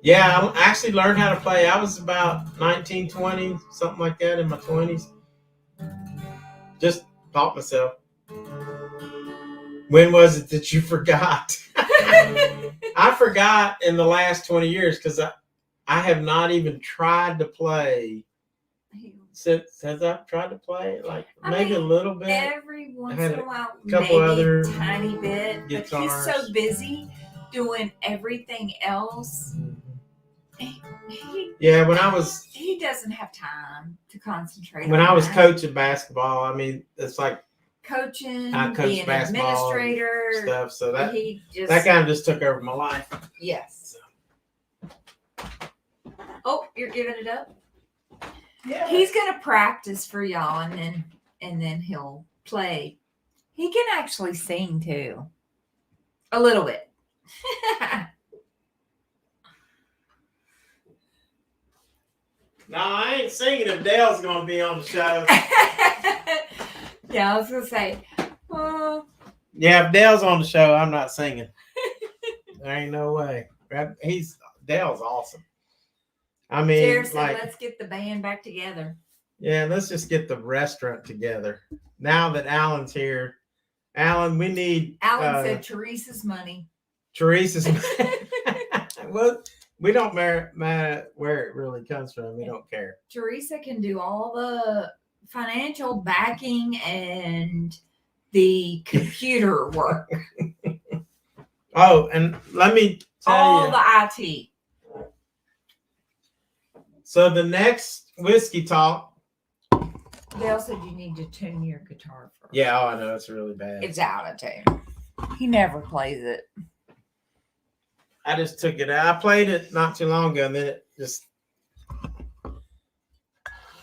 yeah, I actually learned how to play. I was about 19, 20, something like that in my 20s. Just taught myself. When was it that you forgot? I forgot in the last 20 years because I have not even tried to play. Has I tried to play like maybe a little bit? Every once in a while, couple maybe other a tiny bit. guitars. But he's so busy doing everything else. When I was, he doesn't have time to concentrate. When I was coaching basketball, I mean, it's like coaching, I coached being basketball administrator stuff. So that that kind of just took over my life. Yes. Oh, you're giving it up? Yeah. He's gonna practice for y'all, and then he'll play. He can actually sing too, a little bit. No, I ain't singing if Dale's gonna be on the show. Yeah, I was gonna say. Yeah, if Dale's on the show, I'm not singing. There ain't no way. Dale's awesome. I mean, Jared said, let's get the band back together. Yeah, let's just get the restaurant together. Now that Alan's here, Alan, we need. Alan said Teresa's money. Teresa's money. Well, we don't matter where it really comes from. We don't care. Teresa can do all the financial backing and the computer work. Oh, and let me tell all you. the IT. So the next whiskey talk. Dale said you need to tune your guitar first. Yeah, I know. It's really bad. It's out of tune. He never plays it. I just took it out. I played it not too long ago, and then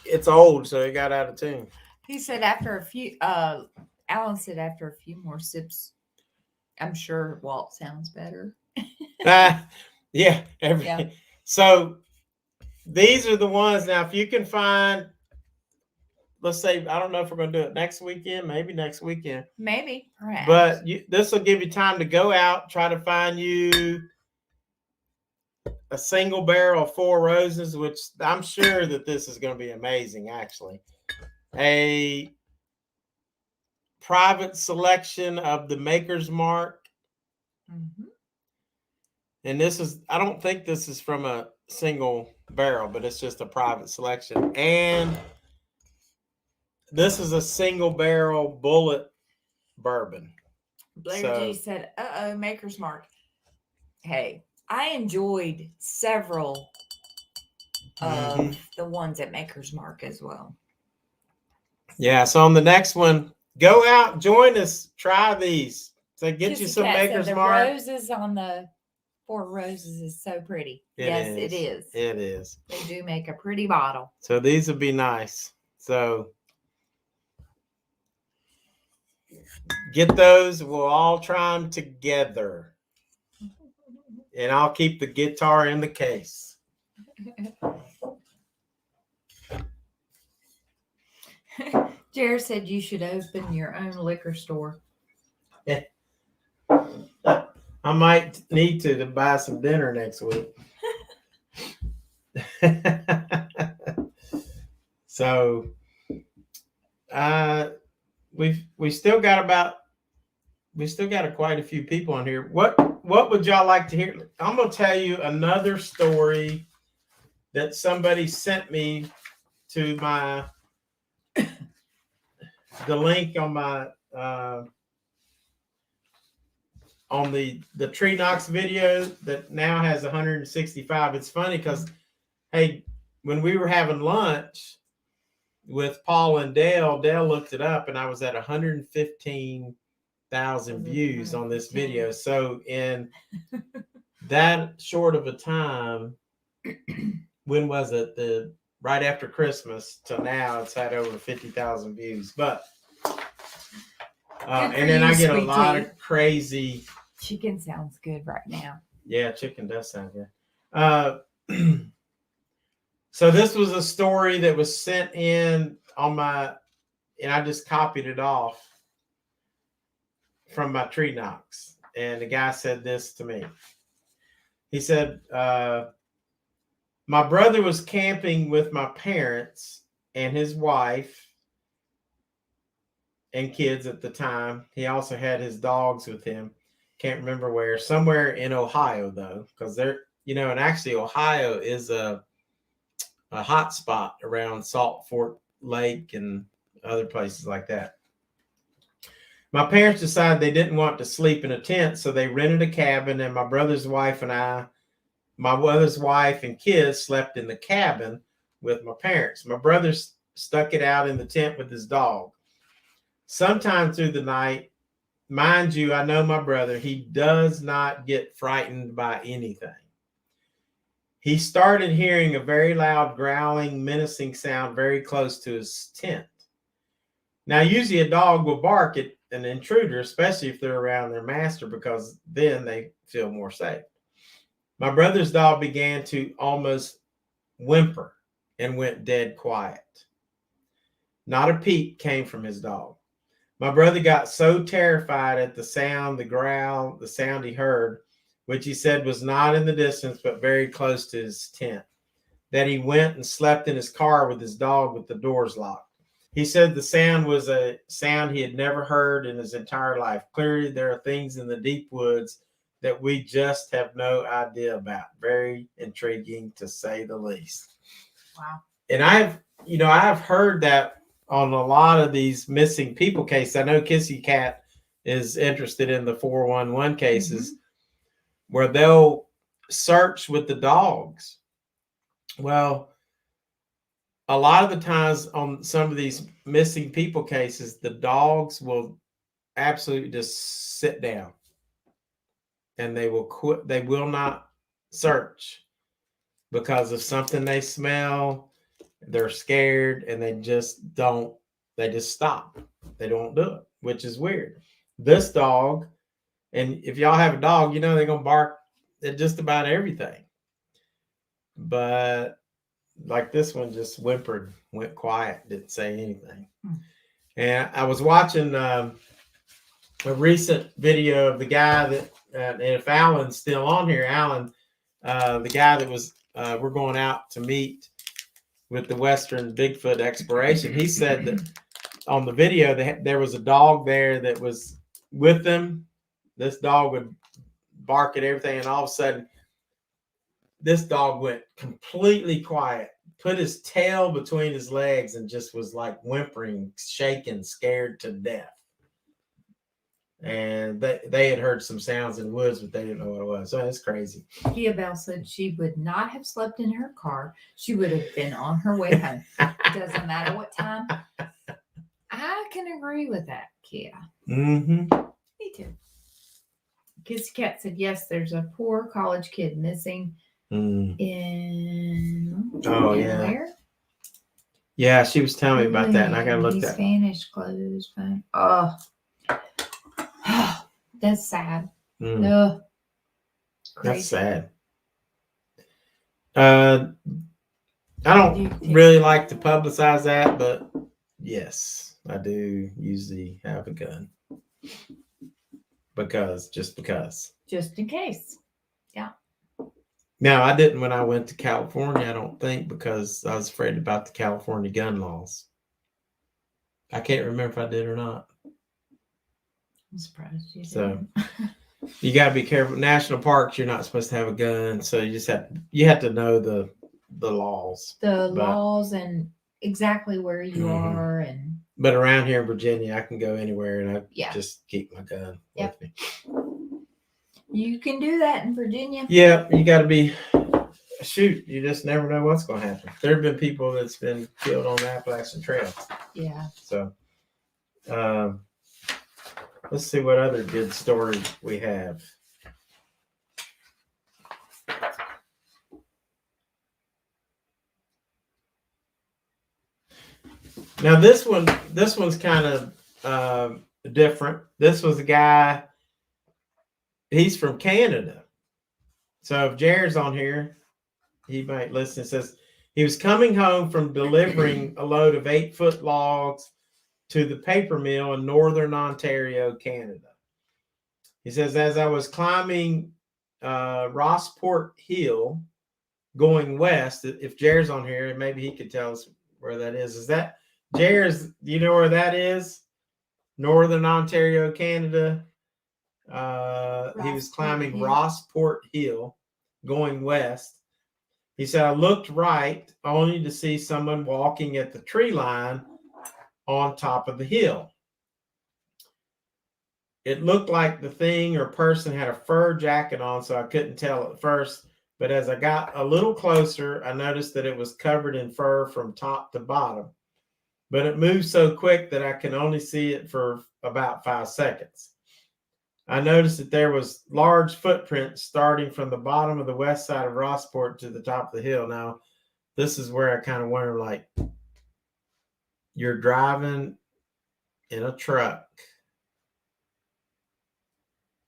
it's old, so it got out of tune. He said after a few, Alan said after a few more sips, I'm sure Walt sounds better. Yeah. So these are the ones. Now, if you can find, let's say, I don't know if we're going to do it next weekend, maybe next weekend. Maybe, perhaps. But this will give you time to go out, try to find you a single barrel of Four Roses, which I'm sure that this is going to be amazing, actually. A private selection of the Maker's Mark. Mm-hmm. And I don't think this is from a single barrel, but it's just a private selection. And this is a single barrel Bulleit bourbon. Blair G said, Maker's Mark. Hey, I enjoyed several of the ones at Maker's Mark as well. Yeah. So on the next one, go out, join us, try these. So get Kissy you some Kat Maker's said Mark. The roses on the 4 roses is so pretty. Yes, it is. It is. They do make a pretty bottle. So these would be nice. So get those. We'll all try them together. And I'll keep the guitar in the case. Jared said you should open your own liquor store. I might need to buy some dinner next week. So we still got quite a few people on here. What would y'all like to hear? I'm gonna tell you another story that somebody sent me to the link on my on the Tree Knox video that now has 165. It's funny because, hey, when we were having lunch with Paul and Dale looked it up, and I was at 115,000 views on this video. So in that short of a time, when was it? Right after Christmas till now, it's had over 50,000 views. But and then I get a lot of crazy. Chicken sounds good right now. Yeah, chicken does sound good. So this was a story that was sent in on and I just copied it off from my Tree Knox. And the guy said this to me. He said, my brother was camping with my parents and his wife and kids at the time. He also had his dogs with him. Can't remember where. Somewhere in Ohio, though, because they're, and actually Ohio is a hot spot around Salt Fork Lake and other places like that. My parents decided they didn't want to sleep in a tent, so they rented a cabin, and my brother's wife and kids slept in the cabin with my parents. My brother stuck it out in the tent with his dog. Sometime through the night, mind you, I know my brother, he does not get frightened by anything. He started hearing a very loud growling, menacing sound very close to his tent. Now, usually a dog will bark at an intruder, especially if they're around their master, because then they feel more safe. My brother's dog began to almost whimper and went dead quiet. Not a peep came from his dog. My brother got so terrified at the sound, the growl, the sound he heard, which he said was not in the distance but very close to his tent, that he went and slept in his car with his dog with the doors locked. He said the sound was a sound he had never heard in his entire life. Clearly, there are things in the deep woods that we just have no idea about. Very intriguing, to say the least. Wow. And I've heard that on a lot of these missing people cases. I know Kissy Kat is interested in the 411 cases where they'll search with the dogs. Well, a lot of the times on some of these missing people cases, the dogs will absolutely just sit down and they will quit. They will not search because of something they smell. They're scared and they just stop. They don't do it, which is weird. This dog, and if y'all have a dog, they're going to bark at just about everything. But like this one just whimpered, went quiet, didn't say anything. And I was watching a recent video of the guy that, and if Alan's still on here, Alan, the guy that was, we're going out to meet with the Western Bigfoot exploration. He said that on the video that there was a dog there that was with them. This dog would bark at everything, and all of a sudden, this dog went completely quiet, put his tail between his legs, and just was like whimpering, shaking, scared to death. And they had heard some sounds in the woods, but they didn't know what it was. So it's crazy. Kia-Belle said she would not have slept in her car. She would have been on her way home. It doesn't matter what time. can agree with that, Kia. Mm-hmm. Me too. Kissy Kat said, yes, there's a poor college kid missing in... Oh, yeah. Where? Yeah, she was telling me about that, and I got to look that. Spanish clothes. Oh. That's sad. No. That's sad. I don't really like to publicize that, but yes, I do usually have a gun. Just in case. Yeah. Now, I didn't when I went to California, I don't think, because I was afraid about the California gun laws. I can't remember if I did or not. I'm surprised you didn't. So you got to be careful. National parks, you're not supposed to have a gun, so you have to know the laws. Laws and exactly where you are, and. But around here in Virginia, I can go anywhere, and I just keep my gun with me. You can do that in Virginia. Yeah, you got to be. Shoot, you just never know what's going to happen. There have been people that's been killed on the Appalachian Trail. Yeah. So, let's see what other good stories we have. Now this one's kind of different. This was a guy. He's from Canada. So if Jared's on here, he might listen. It says he was coming home from delivering a load of 8-foot logs to the paper mill in northern Ontario, Canada. He says, as I was climbing Rossport Hill going west, if Jared's on here, maybe he could tell us where that is. Is that Jared's? Do you know where that is? Northern Ontario, Canada. He was climbing Rossport Hill going west. He said, I looked right only to see someone walking at the tree line on top of the hill. It looked like the thing or person had a fur jacket on, so I couldn't tell at first. But as I got a little closer, I noticed that it was covered in fur from top to bottom. But it moved so quick that I can only see it for about 5 seconds. I noticed that there was large footprints starting from the bottom of the west side of Rossport to the top of the hill. Now, this is where I kind of wonder, like, you're driving in a truck.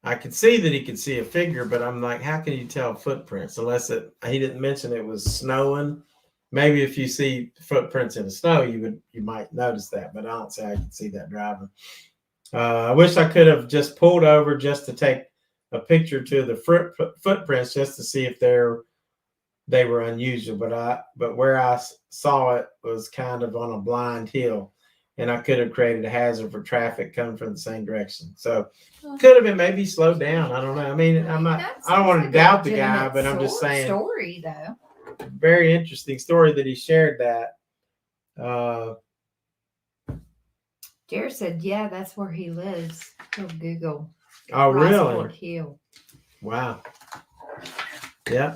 I could see that he could see a figure, but I'm like, how can you tell footprints? Unless he didn't mention it was snowing. Maybe if you see footprints in the snow, you might notice that, but I don't say I can see that driving. I wish I could have just pulled over just to take a picture to the footprints just to see if they were unusual. But where I saw it was kind of on a blind hill, and I could have created a hazard for traffic coming from the same direction. So could have been maybe slowed down. I don't know. I mean, I don't want to doubt the guy, but I'm just saying. Story though. Very interesting story that he shared that. Jared said, yeah, that's where he lives. Go Google. Oh, really? Hill. Wow. Yeah.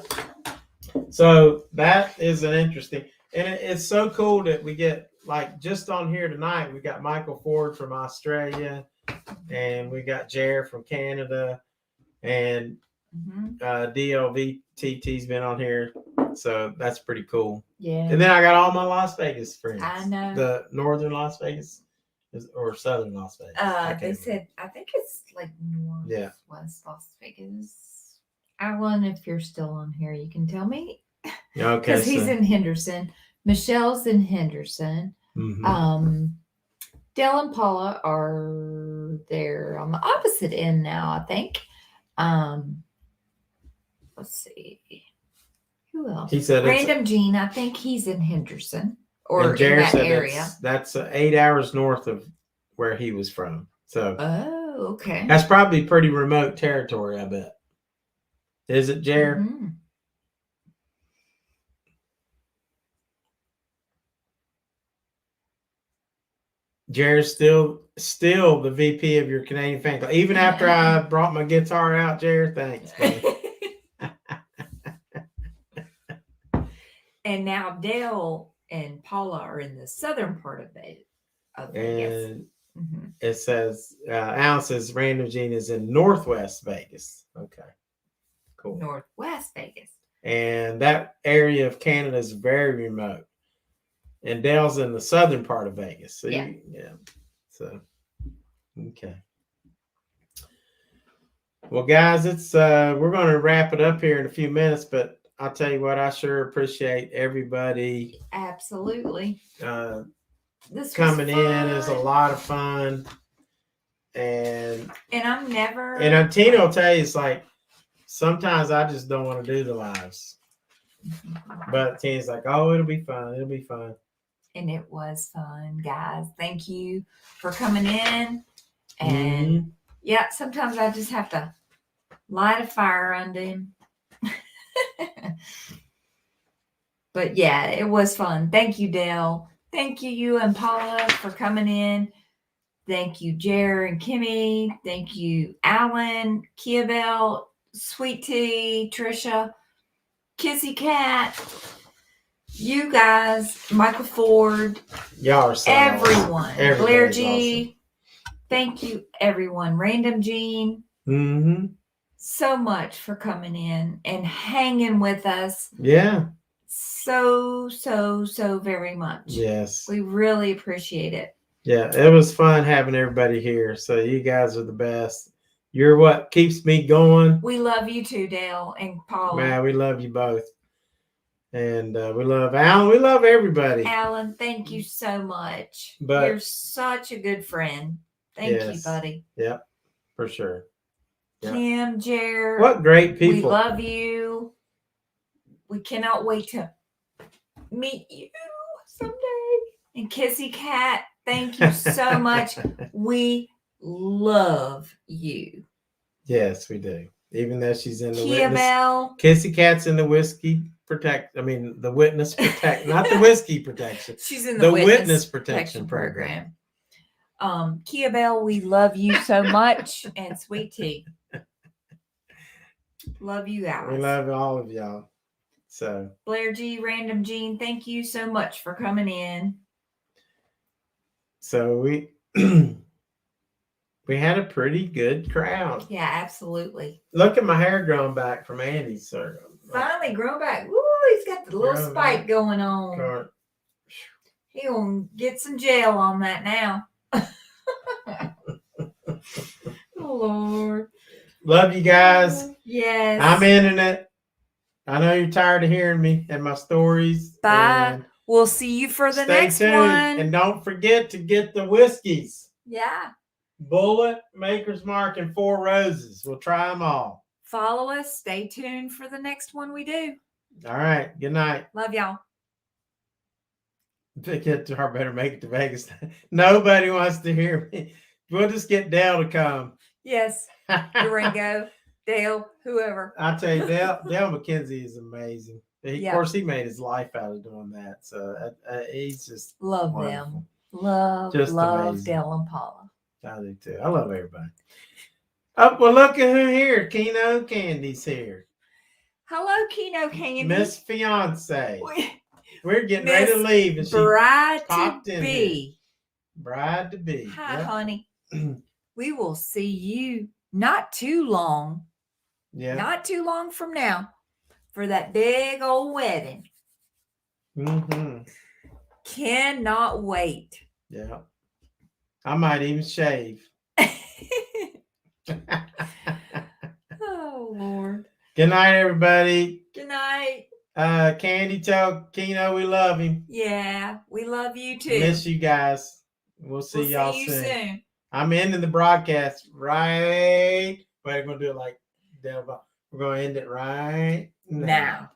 So that is an interesting, and it's so cool that we get, like, just on here tonight, we got Michael Ford from Australia, and we got Jared from Canada, and DLVTT's been on here. So that's pretty cool. Yeah. And then I got all my Las Vegas friends. I know. The northern Las Vegas or southern Las Vegas. They said, I think it's like northwest Las Vegas. Alan, if you're still on here, you can tell me. Okay. Because he's in Henderson. Michelle's in Henderson. Mm-hmm. Dell and Paula are there on the opposite end now, I think. Let's see. Who else? He said Random Gene, I think he's in Henderson or in that area. That's 8 hours north of where he was from. So okay. That's probably pretty remote territory, I bet. Is it, Jared? Mm-hmm. Jared's still the VP of your Canadian fan club. Even after I brought my guitar out, Jared, thanks. And now Dale and Paula are in the southern part of Vegas. And It says, Alan says Random Gene is in Northwest Vegas. Okay, cool. Northwest Vegas. And that area of Canada is very remote. And Dale's in the southern part of Vegas. So yeah. So, okay. Well, guys, it's we're going to wrap it up here in a few minutes, but I'll tell you what, I sure appreciate everybody. Absolutely. This coming in is a lot of fun. And I'm never. And Tina will tell you, it's like, sometimes I just don't want to do the lives. But Tina's like, oh, it'll be fun. It'll be fun. And it was fun, guys. Thank you for coming in. And yeah, sometimes I just have to light a fire under him. But yeah, it was fun. Thank you, Dale. Thank you and Paula, for coming in. Thank you, Jer and Kimmy. Thank you, Alan, Kia-Belle, Sweet Tea, Trisha, Kissy Kat, you guys, Michael Ford, y'all are so everyone, awesome. Blair G. Awesome. Thank you, everyone. Random Gene. So much for coming in and hanging with us. Yeah. So very much. Yes. We really appreciate it. Yeah, it was fun having everybody here. So you guys are the best. You're what keeps me going. We love you too, Dale and Paula. Man, we love you both. And we love Alan. We love everybody. Alan, thank you so much. You're such a good friend. Thank you, buddy. Yep, for sure. Yep. Kim, Jared. What great people. We love you. We cannot wait to meet you someday. And Kissy Kat, thank you so much. We love you. Yes, we do. Even though she's in the Kia-Belle. Kissy Kat's in the whiskey the witness protect, not the whiskey protection. She's in the witness protection program. Kia-Belle, we love you so much. And Sweet Tea. Love you guys. We love all of y'all. So Blair G, Random Gene, thank you so much for coming in. So we had a pretty good crowd. Yeah, absolutely. Look at my hair growing back from Andy's. Finally grown back. Woo, he's got the little spike going on. He gonna get some gel on that now. Oh, Lord. Love you guys. Yes. I'm ending it. I know you're tired of hearing me and my stories. Bye. We'll see you for the next one. And don't forget to get the whiskeys. Yeah. Bulleit, Maker's Mark, and Four Roses. We'll try them all. Follow us. Stay tuned for the next one we do. All right. Good night. Love y'all. Better make it to Vegas. Nobody wants to hear me. We'll just get Dale to come. Yes. Durango, Dale, whoever. I'll tell you, Dale McKenzie is amazing. Of course, he made his life out of doing that. So he's just love wonderful. Them. Love amazing. Dale and Paula. I do too. I love everybody. Oh, well, look at who here. Keno Candy's here. Hello, Keno Candy. Miss Fiance. We're getting ready to leave. And bride to be. Bride to be. Hi, honey. We will see you not too long. Yeah. Not too long from now for that big old wedding. Cannot wait. Yeah. I might even shave. Oh, Lord. Good night, everybody. Good night. Candy, tell Keno we love him. Yeah, we love you too. Miss you guys. We'll see y'all soon. I'm ending the broadcast right. We're going to do it like We're going to end it right now.